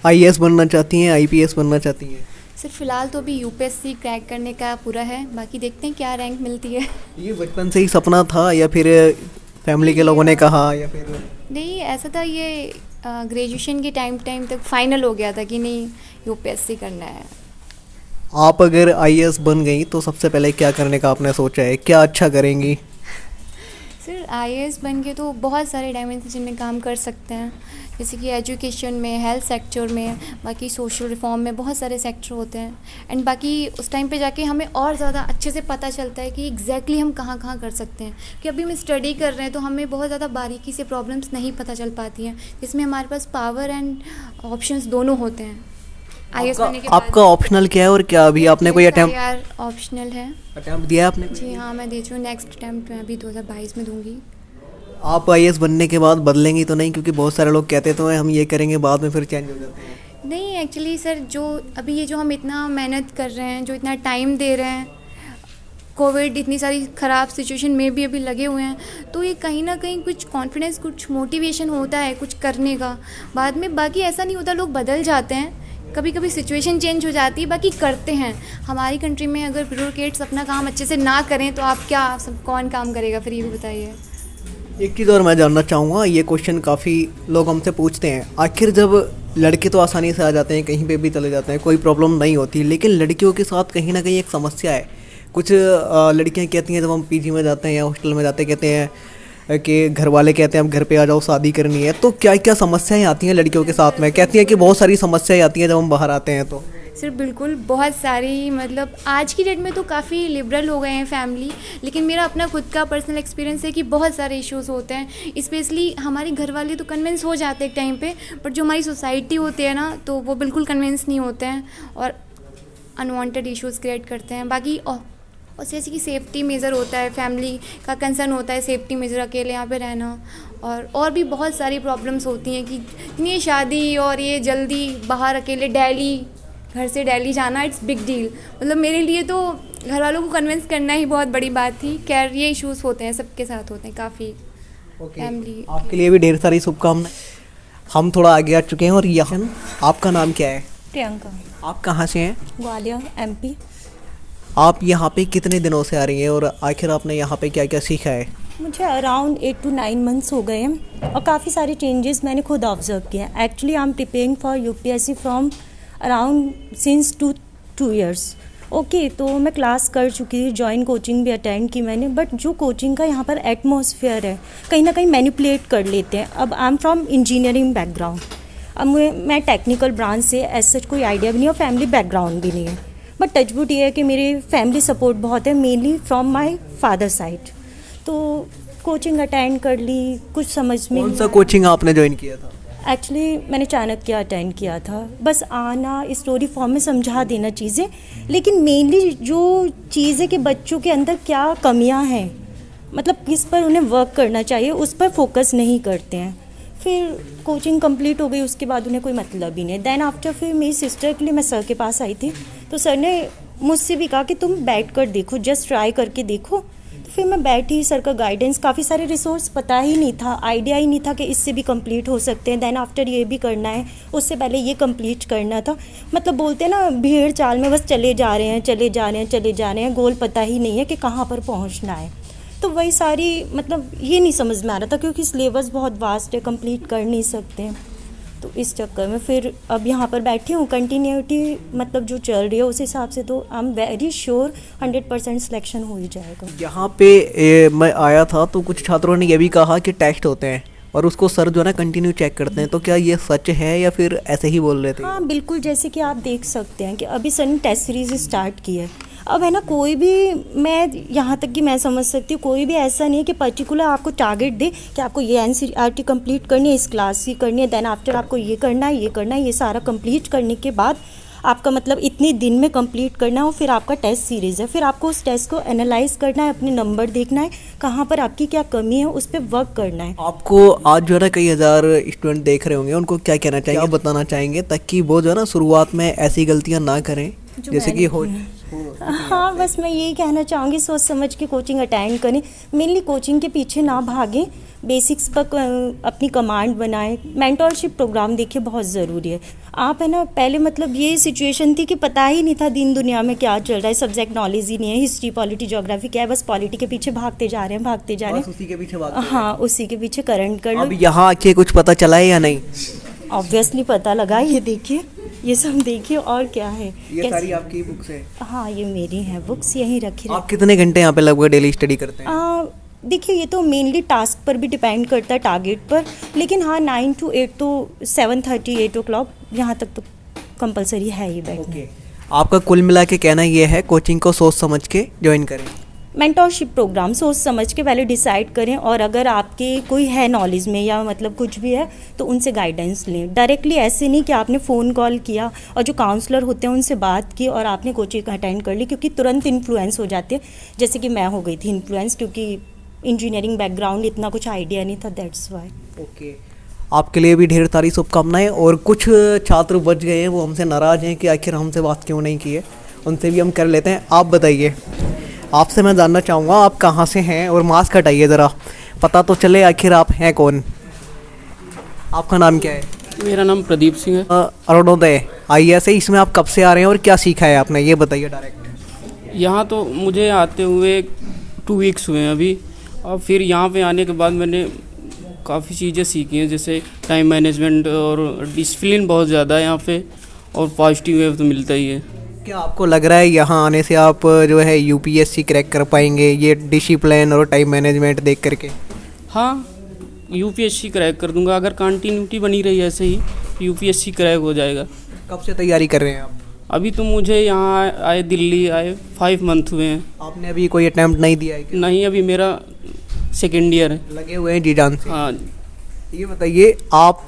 आईएएस बनना चाहती हैं, आईपीएस बनना चाहती हैं? सर फिलहाल तो अभी यूपीएससी क्रैक करने का पूरा है, बाकी देखते हैं क्या रैंक मिलती है। ये बचपन से ही सपना था या फिर फैमिली के लोगों ने कहा या फिर? नहीं ऐसा था, ये ग्रेजुएशन के टाइम तक फाइनल हो गया था कि नहीं यूपीएससी करना है। आप अगर आईएएस बन गई तो सबसे पहले क्या करने का आपने सोचा है, क्या अच्छा करेंगी? सर आईएएस बन के तो बहुत सारे डायमेंशन में काम कर सकते हैं, जैसे कि एजुकेशन में, हेल्थ सेक्टर में, बाकी सोशल रिफॉर्म में बहुत सारे सेक्टर होते हैं। एंड बाकी उस टाइम पे जाके हमें और ज़्यादा अच्छे से पता चलता है कि एग्जैक्टली हम कहाँ कहाँ कर सकते हैं, कि अभी हम स्टडी कर रहे हैं तो हमें बहुत ज़्यादा बारीकी से प्रॉब्लम्स नहीं पता चल पाती हैं, जिसमें हमारे पास पावर एंड ऑप्शंस दोनों होते हैं। आईएएस बनने के बाद आपका ऑप्शनल क्या है और क्या अभी आपने कोई अटेम्प्ट ऑप्शनल है? अटेम्प्ट दिया है आपने? जी हाँ, मैं दे चुकी हूँ। नेक्स्ट अटेम्प्ट मैं अभी 2022 में दूँगी। आप आईएएस बनने के बाद बदलेंगी तो नहीं? क्योंकि बहुत सारे लोग कहते तो हैं हम ये करेंगे, बाद में फिर चेंज हो जाते हैं। नहीं एक्चुअली सर, जो अभी ये जो हम इतना मेहनत कर रहे हैं, जो इतना टाइम दे रहे हैं, कोविड इतनी सारी ख़राब सिचुएशन में भी अभी लगे हुए हैं, तो ये कहीं ना कहीं कुछ कॉन्फिडेंस, कुछ मोटिवेशन होता है कुछ करने का बाद में। बाकी ऐसा नहीं होता, लोग बदल जाते हैं, कभी कभी सिचुएशन चेंज हो जाती है, बाकी करते हैं। हमारी कंट्री में अगर ब्यूरोक्रेट्स अपना काम अच्छे से ना करें तो आप क्या, सब कौन काम करेगा फिर, ये भी बताइए। एक चीज़ और मैं जानना चाहूँगा, ये क्वेश्चन काफ़ी लोग हमसे पूछते हैं, आखिर जब लड़के तो आसानी से आ जाते हैं, कहीं पे भी चले जाते हैं, कोई प्रॉब्लम नहीं होती, लेकिन लड़कियों के साथ कहीं ना कहीं एक समस्या है। कुछ लड़कियां कहती हैं जब हम पीजी में जाते हैं या हॉस्टल में जाते हैं, कहते हैं कि घर वाले कहते हैं अब घर पे आ जाओ, शादी करनी है। तो क्या क्या समस्याएं आती हैं लड़कियों के साथ में? कहती हैं कि बहुत सारी समस्याएं आती हैं जब हम बाहर आते हैं। तो सर बिल्कुल बहुत सारी, मतलब आज की डेट में तो काफ़ी लिबरल हो गए हैं फैमिली, लेकिन मेरा अपना खुद का पर्सनल एक्सपीरियंस है कि बहुत सारे इश्यूज़ होते हैं। स्पेशली हमारे घर वाले तो कन्विंस हो जाते हैं एक टाइम पे, बट जो हमारी सोसाइटी होती है ना, तो वो बिल्कुल कन्विंस नहीं होते हैं और अनवांटेड इश्यूज़ क्रिएट करते हैं। बाकी और जैसे कि सेफ्टी मेज़र होता है, फैमिली का कंसर्न होता है, सेफ्टी मेज़र, अकेले यहाँ पे रहना, और भी बहुत सारी प्रॉब्लम्स होती हैं कि इतनी शादी और ये जल्दी बाहर अकेले दिल्ली, घर से दिल्ली जाना, इट्स बिग डील। मतलब मेरे लिए तो घर वालों को कन्विंस करना ही बहुत बड़ी बात थी। खैर ये इश्यूज़ होते हैं, सबके साथ होते हैं काफ़ी। फैमिली आपके लिए भी ढेर सारी शुभकामनाएं। हम थोड़ा आगे आ चुके हैं और यहाँ आपका नाम क्या है? प्रियंका। आप कहाँ से हैं? ग्वालियर MP। आप यहाँ पे कितने दिनों से आ रही हैं और आखिर आपने यहाँ पे क्या क्या सीखा है? मुझे अराउंड 8 to 9 मंथ्स हो गए हैं और काफ़ी सारे चेंजेस मैंने खुद ऑब्जर्व किए हैं। Actually I am preparing for UPSC from around since 2 years। Okay, तो मैं क्लास कर चुकी थी, जॉइन कोचिंग भी अटेंड की मैंने, बट जो कोचिंग का यहाँ पर एटमॉस्फेयर है कहीं ना कहीं मैनिपुलेट कर लेते हैं। अब I am from engineering background, अब मैं टेक्निकल ब्रांच से एज सच कोई आइडिया भी नहीं और फैमिली बैकग्राउंड भी नहीं है, बट टचवुड ये है कि मेरी फैमिली सपोर्ट बहुत है, mainly from my father side. तो कोचिंग अटेंड कर ली, कुछ समझ में। कौन सा कोचिंग आपने ज्वाइन किया था? एक्चुअली मैंने चाणक्य अटेंड किया था। बस आना, स्टोरी फॉर्म में समझा देना चीज़ें, लेकिन मेनली जो चीज़ है कि बच्चों के अंदर क्या कमियां हैं, मतलब किस पर उन्हें वर्क करना चाहिए, उस पर फोकस नहीं करते हैं। फिर कोचिंग कंप्लीट हो गई, उसके बाद उन्हें कोई मतलब ही नहीं। देन आफ्टर फिर मेरी सिस्टर के लिए मैं सर के पास आई थी, तो सर ने मुझसे भी कहा कि तुम बैठ कर देखो, जस्ट ट्राई करके देखो। तो फिर मैं बैठी, सर का गाइडेंस, काफ़ी सारे रिसोर्स पता ही नहीं था, आइडिया ही नहीं था कि इससे भी कंप्लीट हो सकते हैं, देन आफ्टर ये भी करना है, उससे पहले ये कंप्लीट करना था। मतलब बोलते हैं ना, भीड़ चाल में बस चले जा रहे हैं, चले जा रहे हैं, चले जा रहे हैं, गोल पता ही नहीं है कि कहाँ पर पहुँचना है। तो वही सारी, मतलब ये नहीं समझ में आ रहा था क्योंकि सिलेबस बहुत वास्ट है, कंप्लीट कर नहीं सकते हैं। तो इस चक्कर में फिर अब यहाँ पर बैठी हूँ, कंटिन्यूटी मतलब जो चल रही है उस हिसाब से तो I am very sure 100% selection हो ही जाएगा। यहाँ पे मैं आया था तो कुछ छात्रों ने ये भी कहा कि टेस्ट होते हैं और उसको सर जो है ना कंटिन्यू चेक करते हैं, तो क्या ये सच है या फिर ऐसे ही बोल रहे थे? हाँ बिल्कुल, जैसे कि आप देख सकते हैं कि अभी सर ने टेस्ट सीरीज स्टार्ट की है। अब है ना, कोई भी, मैं यहाँ तक कि मैं समझ सकती हूँ, कोई भी ऐसा नहीं है कि पर्टिकुलर आपको टारगेट दे कि आपको ये NCERT कंप्लीट करनी है, इस क्लास की करनी है, देन आफ्टर आपको ये करना है, ये करना है। ये सारा कंप्लीट करने के बाद आपका मतलब इतने दिन में कंप्लीट करना है और फिर आपका टेस्ट सीरीज़ है। फिर आपको उस टेस्ट को एनालाइज करना है, अपने नंबर देखना है, कहाँ पर आपकी क्या कमी है, उस पर वर्क करना है। आपको आज जो है ना कई हज़ार स्टूडेंट देख रहे होंगे, उनको क्या कहना चाहेंगे, क्या बताना चाहेंगे ताकि वो जो है ना शुरुआत में ऐसी गलतियाँ ना करें जैसे कि हो? हाँ, बस मैं यही कहना चाहूँगी, सोच समझ के कोचिंग अटेंड करें, मेनली कोचिंग के पीछे ना भागें, बेसिक्स पर अपनी कमांड बनाएं। मेंटोरशिप प्रोग्राम देखिए बहुत ज़रूरी है। आप है ना, पहले मतलब ये सिचुएशन थी कि पता ही नहीं था दीन दुनिया में क्या चल रहा है, सब्जेक्ट नॉलेज ही नहीं है, हिस्ट्री पॉलिटी ज्योग्राफी क्या है, बस पॉलिटी के पीछे भागते जा रहे हैं उसी के पीछे भागते हाँ, उसी के पीछे करंट कर लो। अब यहाँ आके कुछ पता चला है या नहीं? ऑब्वियसली पता लगा। ये देखिए, ये सब देखिए, और क्या है, ये सारी आपकी बुक्स है? हाँ, ये मेरी हैं बुक्स, यहीं रखी। आप कितने घंटे यहाँ पे लगभग डेली स्टडी करते हैं? देखिए, ये तो मेनली टास्क पर भी डिपेंड करता है, टारगेट पर, लेकिन हाँ 9 to 8 तो 7:30 8 o'clock यहाँ तक तो कंपलसरी है ही बैठना। आपका कुल मिला के कहना ये है कोचिंग को सोच समझ के ज्वाइन करें? मेंटोरशिप प्रोग्राम सोच समझ के पहले डिसाइड करें, और अगर आपके कोई है नॉलेज में या मतलब कुछ भी है तो उनसे गाइडेंस लें। डायरेक्टली ऐसे नहीं कि आपने फ़ोन कॉल किया और जो काउंसलर होते हैं उनसे बात की और आपने कोचिंग अटेंड कर ली, क्योंकि तुरंत इन्फ्लुएंस हो जाते हैं। जैसे कि मैं हो गई थी इन्फ्लुएंस, क्योंकि इंजीनियरिंग बैकग्राउंड, इतना कुछ आइडिया नहीं था, दैट्स वाई। ओके, आपके लिए भी ढेर सारी शुभकामनाएं। और कुछ छात्र बच गए हैं, वो हमसे नाराज़ हैं कि आखिर हमसे बात क्यों नहीं की है, उनसे भी हम कर लेते हैं। आप बताइए, आपसे मैं जानना चाहूँगा आप कहाँ से हैं, और मास्क हटाइए ज़रा, पता तो चले आखिर आप हैं कौन। आपका नाम क्या है? मेरा नाम प्रदीप सिंह है। अरुणोदय IAS है, इसमें आप कब से आ रहे हैं और क्या सीखा है आपने, ये बताइए डायरेक्ट। यहाँ तो मुझे आते हुए 2 weeks हुए हैं अभी, और फिर यहाँ पे आने के बाद मैंने काफ़ी चीज़ें सीखी हैं, जैसे टाइम मैनेजमेंट, और डिसिप्लिन बहुत ज़्यादा है यहाँ पे, और पॉजिटिव वेव तो मिलता ही है। क्या आपको लग रहा है यहाँ आने से आप जो है UPSC क्रैक कर पाएंगे, ये डिसिप्लिन और टाइम मैनेजमेंट देख करके? हाँ, UPSC क्रैक कर दूंगा, अगर कंटिन्यूटी बनी रही ऐसे ही UPSC क्रैक हो जाएगा। कब से तैयारी कर रहे हैं आप? अभी तो मुझे यहाँ आए दिल्ली आए 5 month हुए हैं। आपने अभी कोई अटैम्प्ट नहीं दिया है? नहीं, अभी मेरा 2nd year है। लगे हुए हैं जी जान से? हाँ। ये बताइए, आप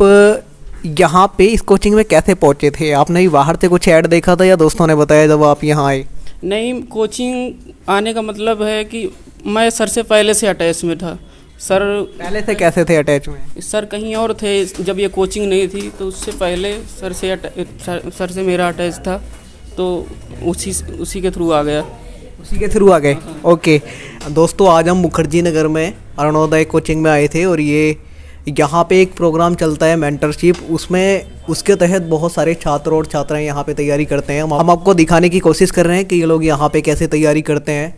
यहाँ पे इस कोचिंग में कैसे पहुँचे थे? आपने भी बाहर से कुछ ऐड देखा था या दोस्तों ने बताया जब आप यहाँ आए? नहीं, कोचिंग आने का मतलब है कि मैं सर से पहले से अटैच में था। सर पहले से कैसे थे अटैच में? सर कहीं और थे जब ये कोचिंग नहीं थी, तो उससे पहले सर से मेरा अटैच था, तो उसी के थ्रू आ गया। उसी के थ्रू आ गए? ओके दोस्तों, आज हम मुखर्जी नगर में अरुणोदय कोचिंग में आए थे, और ये यहाँ पे एक प्रोग्राम चलता है मेंटरशिप, उसके तहत बहुत सारे छात्र और छात्राएं यहाँ पे तैयारी करते हैं। हम आपको दिखाने की कोशिश कर रहे हैं कि ये लोग यहाँ पे कैसे तैयारी करते हैं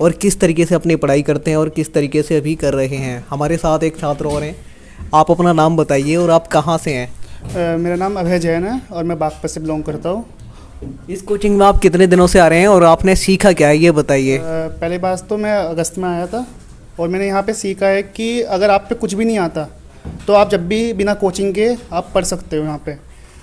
और किस तरीके से अपनी पढ़ाई करते हैं और किस तरीके से अभी कर रहे हैं। हमारे साथ एक छात्र और हैं, आप अपना नाम बताइए और आप कहाँ से हैं? मेरा नाम अभय जैन है और मैं बागपत से बिलोंग करता हूँ। इस कोचिंग में आप कितने दिनों से आ रहे हैं और आपने सीखा क्या है, ये बताइए। पहली बात तो मैं अगस्त में आया था, और मैंने यहाँ पे सीखा है कि अगर आप पे कुछ भी नहीं आता तो आप जब भी बिना कोचिंग के आप पढ़ सकते हो यहाँ पे।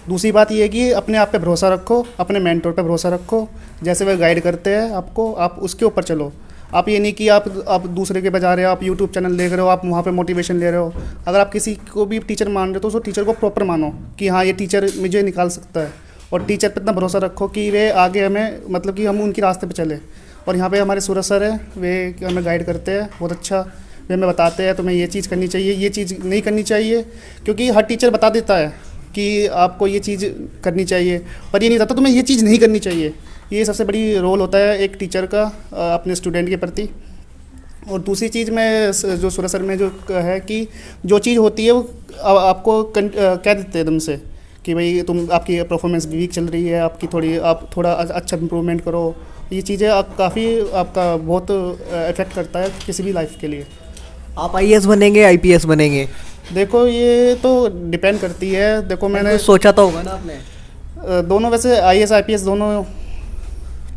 दूसरी बात ये है कि अपने आप पे भरोसा रखो, अपने मेंटोर पे भरोसा रखो, जैसे वह गाइड करते हैं आपको, आप उसके ऊपर चलो। आप ये नहीं कि आप दूसरे के बजा रहे हो, आप यूट्यूब चैनल देख रहे हो, आप वहाँ पे मोटिवेशन ले रहे हो। अगर आप किसी को भी टीचर मान रहे हो तो उस टीचर को प्रॉपर मानो कि हाँ ये टीचर मुझे निकाल सकता है, और टीचर पे इतना भरोसा रखो कि वे आगे हमें, मतलब कि हम उनके रास्ते पे चले। और यहाँ पे हमारे सूरज सर हैं, वे हमें गाइड करते हैं बहुत अच्छा। वे हमें बताते हैं तुम्हें ये चीज़ करनी चाहिए, ये चीज़ नहीं करनी चाहिए, क्योंकि हर टीचर बता देता है कि आपको ये चीज़ करनी चाहिए, पर ये नहीं बताता तुम्हें ये चीज़ नहीं करनी चाहिए। ये सबसे बड़ी रोल होता है एक टीचर का अपने स्टूडेंट के प्रति। और दूसरी चीज़ में जो सूरज सर में जो है कि जो चीज़ होती है वो आपको कह देते हैं एकदम से कि भाई आपकी परफॉर्मेंस वीक चल रही है, आप थोड़ा अच्छा इम्प्रूवमेंट करो। ये चीज़ें काफ़ी आपका बहुत इफेक्ट करता है किसी भी लाइफ के लिए। आप IAS बनेंगे IPS बनेंगे? देखो ये तो डिपेंड करती है। देखो मैंने सोचा तो होगा ना आपने? दोनों, वैसे IAS IPS दोनों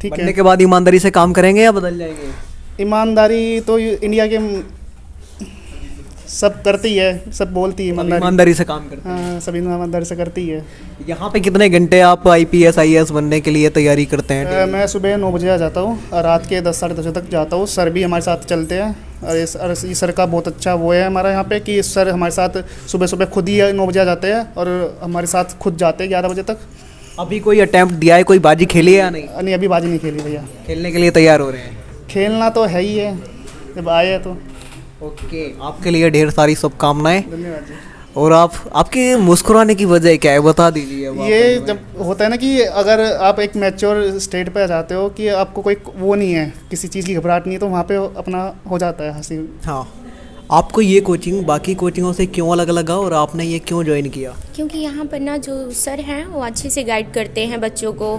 ठीक है। बनने के बाद ईमानदारी से काम करेंगे या बदल जाएंगे? ईमानदारी तो इंडिया के सब करती है, सब बोलती है ईमानदारी से काम करते हैं। हाँ, सब ईमानदारी से करती है। यहाँ पे कितने घंटे आप IPS IAS बनने के लिए तैयारी करते हैं? मैं सुबह 9 बजे आ जाता हूँ और रात के 10 साढ़े 10 बजे तक जाता हूँ। सर भी हमारे साथ चलते हैं, और इस सर का बहुत अच्छा वो है हमारा यहाँ पे कि सर हमारे साथ सुबह सुबह खुद ही 9 बजे आ जाते हैं और हमारे साथ खुद जाते हैं 11 बजे तक। अभी कोई अटैम्प्ट दिया है, कोई बाजी खेली है या नहीं? नहीं, अभी बाजी नहीं खेली भैया। खेलने के लिए तैयार हो रहे हैं? खेलना तो है ही है, जब आए तो। ओके, आपके लिए ढेर सारी शुभकामनाएं। धन्यवाद जी। और आपके मुस्कुराने की वजह क्या है, बता दीजिए। ये जब होता है ना कि अगर आप एक मैच्योर स्टेट पे आ जाते हो कि आपको कोई वो नहीं है, किसी चीज़ की घबराहट नहीं है, तो वहाँ पे अपना हो जाता है हंसी। हाँ, आपको ये कोचिंग बाकी कोचिंगों से क्यों अलग लगा और आपने ये क्यों ज्वाइन किया? क्योंकि यहाँ पर ना जो सर हैं वो अच्छे से गाइड करते हैं बच्चों को,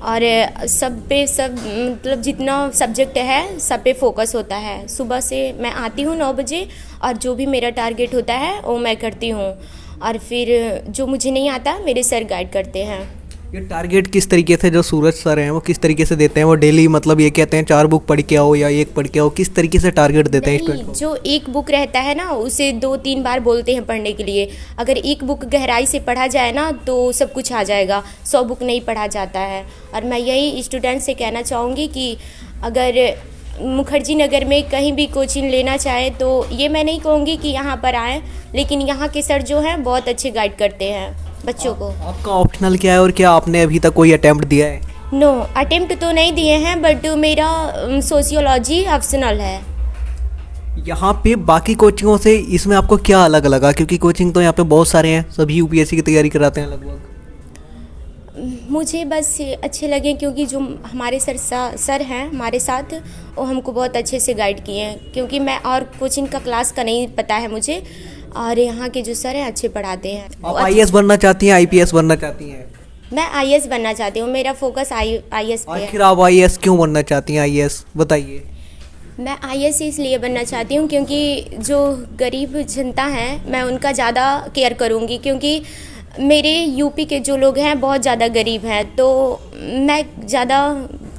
और सब पे सब मतलब जितना सब्जेक्ट है सब पे फोकस होता है। सुबह से मैं आती हूँ 9 बजे और जो भी मेरा टारगेट होता है वो मैं करती हूँ, और फिर जो मुझे नहीं आता मेरे सर गाइड करते हैं। ये टारगेट किस तरीके से जो सूरज सर हैं वो किस तरीके से देते हैं? वो डेली मतलब ये कहते हैं 4 बुक पढ़ के आओ या 1 पढ़ के आओ, किस तरीके से टारगेट देते हैं स्टूडेंट को? जो एक बुक रहता है ना उसे 2-3 बार बोलते हैं पढ़ने के लिए। अगर एक बुक गहराई से पढ़ा जाए ना तो सब कुछ आ जाएगा, 100 बुक नहीं पढ़ा जाता है। और मैं यही स्टूडेंट से कहना चाहूँगी कि अगर मुखर्जी नगर में कहीं भी कोचिंग लेना चाहे तो ये मैं नहीं कहूँगी कि यहाँ पर आएँ, लेकिन यहाँ के सर जो हैं बहुत अच्छे गाइड करते हैं बच्चों को। आपका ऑप्शनल क्या है और क्या आपने अभी तक कोई अटेम्प्ट दिया है? नो अटेम्प्ट तो नहीं दिए हैं, बट मेरा सोशियोलॉजी ऑप्शनल है। यहाँ पे बाकी कोचिंगों से इसमें आपको क्या अलग लगा? क्योंकि कोचिंग तो यहाँ पे बहुत सारे हैं, सभी यूपीएससी की तैयारी कराते हैं लगभग। मुझे बस अच्छे लगे क्योंकि जो हमारे सर हैं हमारे साथ वो हमको बहुत अच्छे से गाइड किए हैं, क्योंकि मैं और कोचिंग का क्लास का नहीं पता है मुझे, और यहाँ के जो सर हैं अच्छे पढ़ाते हैं। आप आईएएस बनना चाहती हैं, आईपीएस बनना चाहती हैं? मैं आईएएस बनना चाहती हूँ, मेरा फोकस आईएएस पे है। आखिर आप आईएएस क्यों बनना चाहती हैं? आईएएस बताइए। मैं आईएएस इसलिए बनना चाहती हूँ क्योंकि जो गरीब जनता है मैं उनका ज़्यादा केयर करूँगी, क्योंकि मेरे यूपी के जो लोग हैं बहुत ज़्यादा गरीब हैं, तो मैं ज़्यादा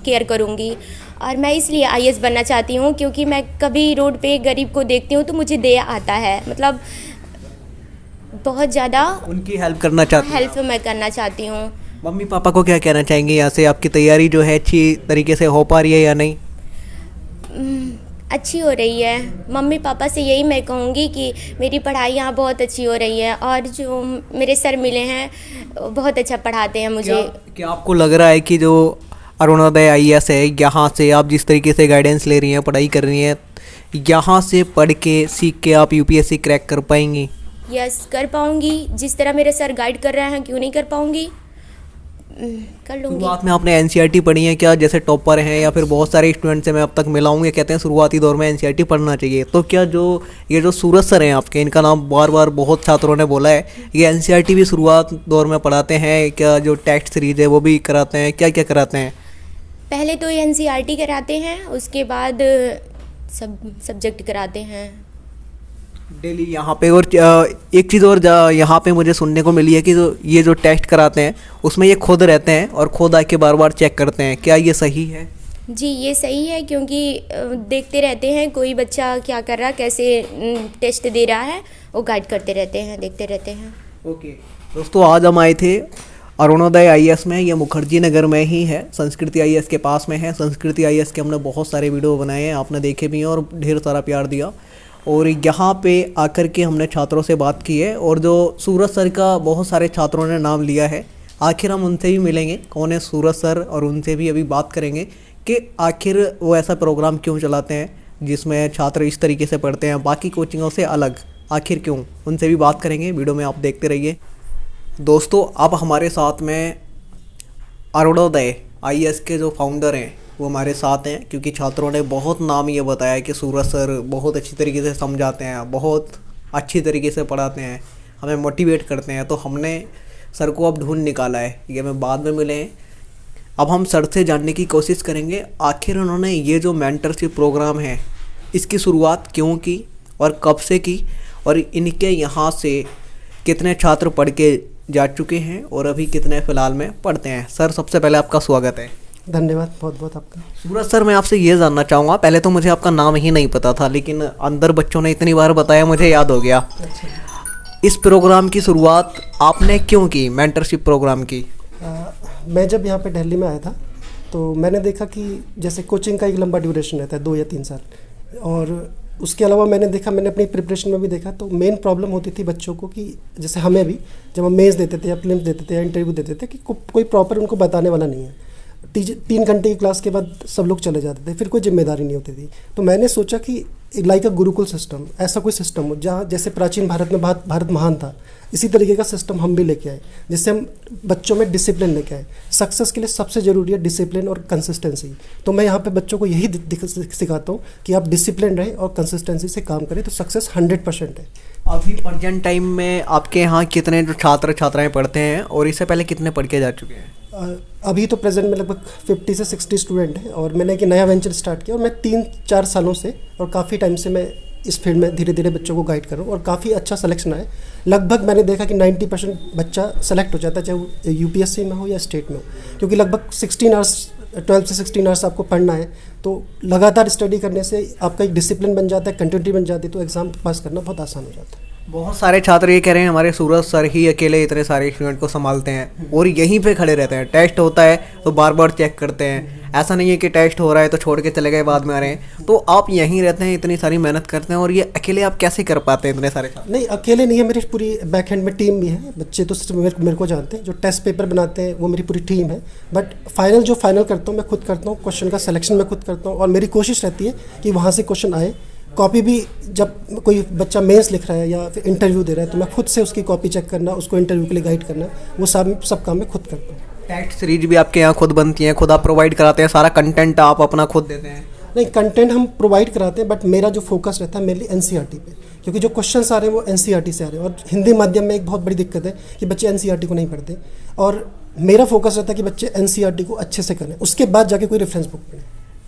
केयर करूँगी। और मैं इसलिए आईएएस बनना चाहती हूँ क्योंकि मैं कभी रोड पे गरीब को देखती हूँ तो मुझे दया आता है, मतलब बहुत ज़्यादा उनकी हेल्प करना चाहती हूँ। हेल्प मैं करना चाहती हूँ। मम्मी पापा को क्या कहना चाहेंगे यहाँ से? आपकी तैयारी जो है अच्छी तरीके से हो पा रही है या नहीं? अच्छी हो रही है। मम्मी पापा से यही मैं कहूँगी कि मेरी पढ़ाई यहाँ बहुत अच्छी हो रही है, और जो मेरे सर मिले हैं बहुत अच्छा पढ़ाते हैं मुझे। क्या आपको लग रहा है कि जो अरुणोदय आईएएस है, यहाँ से आप जिस तरीके से गाइडेंस ले रही हैं, पढ़ाई कर रही हैं, यहाँ से पढ़ के सीख के आप यूपीएससी क्रैक कर पाएंगी? यस कर पाऊँगी, जिस तरह मेरे सर गाइड कर रहे हैं क्यों नहीं कर पाऊँगी, कर लूँगी। शुरुआत में आपने एनसीईआरटी पढ़ी है क्या? जैसे टॉपर हैं या फिर बहुत सारे स्टूडेंट से मैं अब तक मिला हूँ, ये कहते हैं शुरुआती दौर में एनसीईआरटी पढ़ना चाहिए। तो क्या ये जो सूरज सर हैं आपके, इनका नाम बार बार बहुत छात्रों ने बोला है, ये एनसीईआरटी भी शुरुआत दौर में पढ़ाते हैं क्या? जो टेस्ट सीरीज है वो भी कराते हैं? क्या क्या कराते हैं? पहले तो एनसीईआरटी कराते हैं, उसके बाद सब सब्जेक्ट कराते हैं डेली यहाँ पे। और एक चीज़ और यहाँ पे मुझे सुनने को मिली है कि जो टेस्ट कराते हैं उसमें ये खुद रहते हैं और खुद आके बार बार चेक करते हैं, क्या ये सही है? जी ये सही है, क्योंकि देखते रहते हैं कोई बच्चा क्या कर रहा है, कैसे टेस्ट दे रहा है, वो गाइड करते रहते हैं, देखते रहते हैं। ओके दोस्तों, आज हम आए थे अरुणोदय आईएएस में। ये मुखर्जी नगर में ही है, संस्कृति आईएएस के पास में है। संस्कृति आईएएस के हमने बहुत सारे वीडियो बनाए हैं, आपने देखे भी हैं और ढेर सारा प्यार दिया। और यहाँ पे आकर के हमने छात्रों से बात की है, और जो सूरज सर का बहुत सारे छात्रों ने नाम लिया है। आखिर हम उनसे भी मिलेंगे कौन है सूरज सर, और उनसे भी अभी बात करेंगे कि आखिर वो ऐसा प्रोग्राम क्यों चलाते हैं जिसमें छात्र इस तरीके से पढ़ते हैं बाकी कोचिंगों से अलग, आखिर क्यों, उनसे भी बात करेंगे। वीडियो में आप देखते रहिए। दोस्तों अब हमारे साथ में अरुणोदय आईएएस के जो फाउंडर हैं वो हमारे साथ हैं, क्योंकि छात्रों ने बहुत नाम ये बताया कि सूरज सर बहुत अच्छी तरीके से समझाते हैं, बहुत अच्छी तरीके से पढ़ाते हैं, हमें मोटिवेट करते हैं। तो हमने सर को अब ढूंढ निकाला है, ये हमें बाद में मिले हैं। अब हम सर से जानने की कोशिश करेंगे आखिर उन्होंने ये जो मेंटरशिप प्रोग्राम है इसकी शुरुआत क्यों की और कब से की, और इनके यहाँ से कितने छात्र पढ़ के जा चुके हैं और अभी कितने फ़िलहाल में पढ़ते हैं। सर सबसे पहले आपका स्वागत है। धन्यवाद बहुत बहुत आपका। सूरज सर मैं आपसे ये जानना चाहूँगा, पहले तो मुझे आपका नाम ही नहीं पता था, लेकिन अंदर बच्चों ने इतनी बार बताया मुझे याद हो गया। इस प्रोग्राम की शुरुआत आपने क्यों की, मेंटरशिप प्रोग्राम की? मैं जब यहाँ पे दिल्ली में आया था तो मैंने देखा कि जैसे कोचिंग का एक लंबा ड्यूरेशन रहता है 2 या 3 साल, और उसके अलावा मैंने अपनी प्रिपरेशन में भी देखा तो मेन प्रॉब्लम होती थी बच्चों को कि जैसे हमें भी जब हम मेंस देते थे या प्रीलिम्स देते थे या इंटरव्यू देते थे कि कोई प्रॉपर उनको बताने वाला नहीं है। 3 घंटे की क्लास के बाद सब लोग चले जाते थे, फिर कोई जिम्मेदारी नहीं होती थी। तो मैंने सोचा कि लाइक अ गुरुकुल सिस्टम, ऐसा कोई सिस्टम हो जहाँ जैसे प्राचीन भारत में भारत महान था, इसी तरीके का सिस्टम हम भी लेके आए, जिससे हम बच्चों में डिसिप्लिन लेके आए। सक्सेस के लिए सबसे ज़रूरी है डिसिप्लिन और कंसिस्टेंसी। तो मैं यहाँ पे बच्चों को यही सिखाता हूँ कि आप डिसिप्लिन रहें और कंसिस्टेंसी से काम करें तो सक्सेस 100% है। अभी प्रेजेंट टाइम में आपके यहाँ कितने जो छात्र छात्राएं पढ़ते हैं और इससे पहले कितने पढ़ के जा चुके हैं? अभी तो प्रेजेंट में लगभग 50 से 60 स्टूडेंट हैं और मैंने एक नया वेंचर स्टार्ट किया और मैं 3-4 सालों से और काफ़ी टाइम से मैं इस फील्ड में धीरे धीरे बच्चों को गाइड कर रहा हूँ और काफ़ी अच्छा सिलेक्शन है। लगभग मैंने देखा कि 90% बच्चा सेलेक्ट हो जाता है, चाहे वो यूपीएससी में हो या स्टेट में हो, क्योंकि लगभग 12 से 16 आवर्स आपको पढ़ना है। तो लगातार स्टडी करने से आपका एक डिसिप्लिन बन जाता है, कंटिन्यूटी बन जाती है, तो एग्ज़ाम पास करना बहुत आसान हो जाता है। बहुत सारे छात्र ये कह रहे हैं हमारे सूरज सर ही अकेले इतने सारे स्टूडेंट को संभालते हैं और यहीं पे खड़े रहते हैं। टेस्ट होता है तो बार बार चेक करते हैं, ऐसा नहीं है कि टेस्ट हो रहा है तो छोड़ के चले गए बाद में आ रहे हैं। तो आप यहीं रहते हैं, इतनी सारी मेहनत करते हैं और ये अकेले आप कैसे कर पाते हैं इतने सारे छात्र? नहीं, अकेले नहीं है, मेरी पूरी बैक हैंड में टीम भी है। बच्चे तो सिर्फ मेरे को जानते हैं, जो टेस्ट पेपर बनाते हैं वो मेरी पूरी टीम है, बट फाइनल करता हूँ मैं खुद करता हूँ, क्वेश्चन का सिलेक्शन मैं खुद करता हूँ और मेरी कोशिश रहती है कि वहाँ से क्वेश्चन आए। कॉपी भी जब कोई बच्चा मेंस लिख रहा है या फिर इंटरव्यू दे रहा है तो मैं खुद से उसकी कॉपी चेक करना, उसको इंटरव्यू के लिए गाइड करना, वो सब काम मैं खुद करता हूँ। टेस्ट सीरीज भी आपके यहाँ खुद बनती हैं, खुद आप प्रोवाइड कराते हैं, सारा कंटेंट आप अपना खुद देते हैं? नहीं, कंटेंट हम प्रोवाइड कराते हैं, बट मेरा जो फोकस रहता है मेनली एनसीईआरटी पे, क्योंकि जो क्वेश्चंस आ रहे हैं वो एनसीईआरटी से आ रहे हैं और हिंदी माध्यम में एक बहुत बड़ी दिक्कत है कि बच्चे एनसीईआरटी को नहीं पढ़ते और मेरा फोकस रहता है कि बच्चे एनसीईआरटी को अच्छे से करें, उसके बाद जाके कोई रेफरेंस बुक पढ़ें।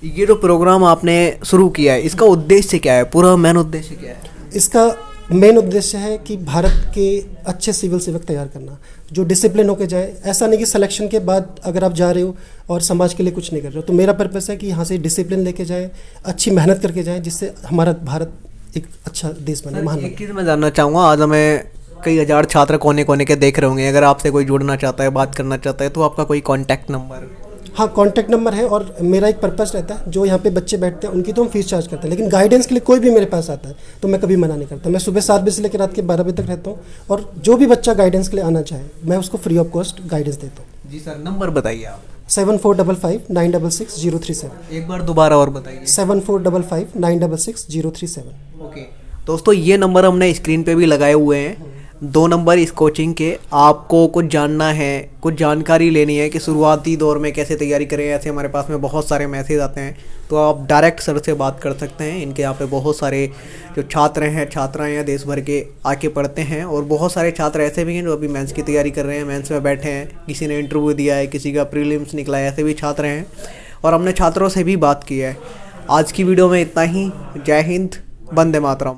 ये जो प्रोग्राम आपने शुरू किया है इसका उद्देश्य क्या है? पूरा मेन उद्देश्य क्या है इसका? मेन उद्देश्य है कि भारत के अच्छे सिविल सेवक तैयार करना, जो डिसिप्लिन होकर जाए। ऐसा नहीं कि सिलेक्शन के बाद अगर आप जा रहे हो और समाज के लिए कुछ नहीं कर रहे हो, तो मेरा पर्पस है कि यहाँ से डिसिप्लिन लेके जाए, अच्छी मेहनत करके जाए, जिससे हमारा भारत एक अच्छा देश बने, महान बने। एक चीज़ मैं जानना चाहूँगा, आज हमें कई हज़ार छात्र कोने कोने के देख रहे होंगे, अगर आपसे कोई जुड़ना चाहता है, बात करना चाहता है, तो आपका कोई कॉन्टैक्ट नंबर? हाँ, कॉन्टैक्ट नंबर है और मेरा एक पर्पस रहता है, जो यहाँ पे बच्चे बैठते हैं उनकी तो हम फीस चार्ज करते हैं, लेकिन गाइडेंस के लिए कोई भी मेरे पास आता है तो मैं कभी मना नहीं करता। मैं सुबह 7 बजे से लेकर रात के 12 बजे तक रहता हूँ और जो भी बच्चा गाइडेंस के लिए आना चाहे मैं उसको फ्री ऑफ कॉस्ट गाइडेंस देता हूँ। जी सर, नंबर बताइए आप। 7455966037। एक बार दोबारा और बताइए। 7455966037। ओके दोस्तों, ये नंबर हमने स्क्रीन पे भी लगाए हुए हैं, 2 नंबर इस कोचिंग के। आपको कुछ जानना है, कुछ जानकारी लेनी है कि शुरुआती दौर में कैसे तैयारी करें, ऐसे हमारे पास में बहुत सारे मैसेज आते हैं, तो आप डायरेक्ट सर से बात कर सकते हैं। इनके यहाँ पे बहुत सारे जो छात्र हैं, छात्राएं हैं, देश भर के आके पढ़ते हैं और बहुत सारे छात्र ऐसे भी हैं जो अभी मेंस की तैयारी कर रहे हैं, मेंस में बैठे हैं, किसी ने इंटरव्यू दिया है, किसी का प्रीलिम्स निकला है, ऐसे भी छात्र हैं और हमने छात्रों से भी बात की है। आज की वीडियो में इतना ही। जय हिंद, वंदे मातरम।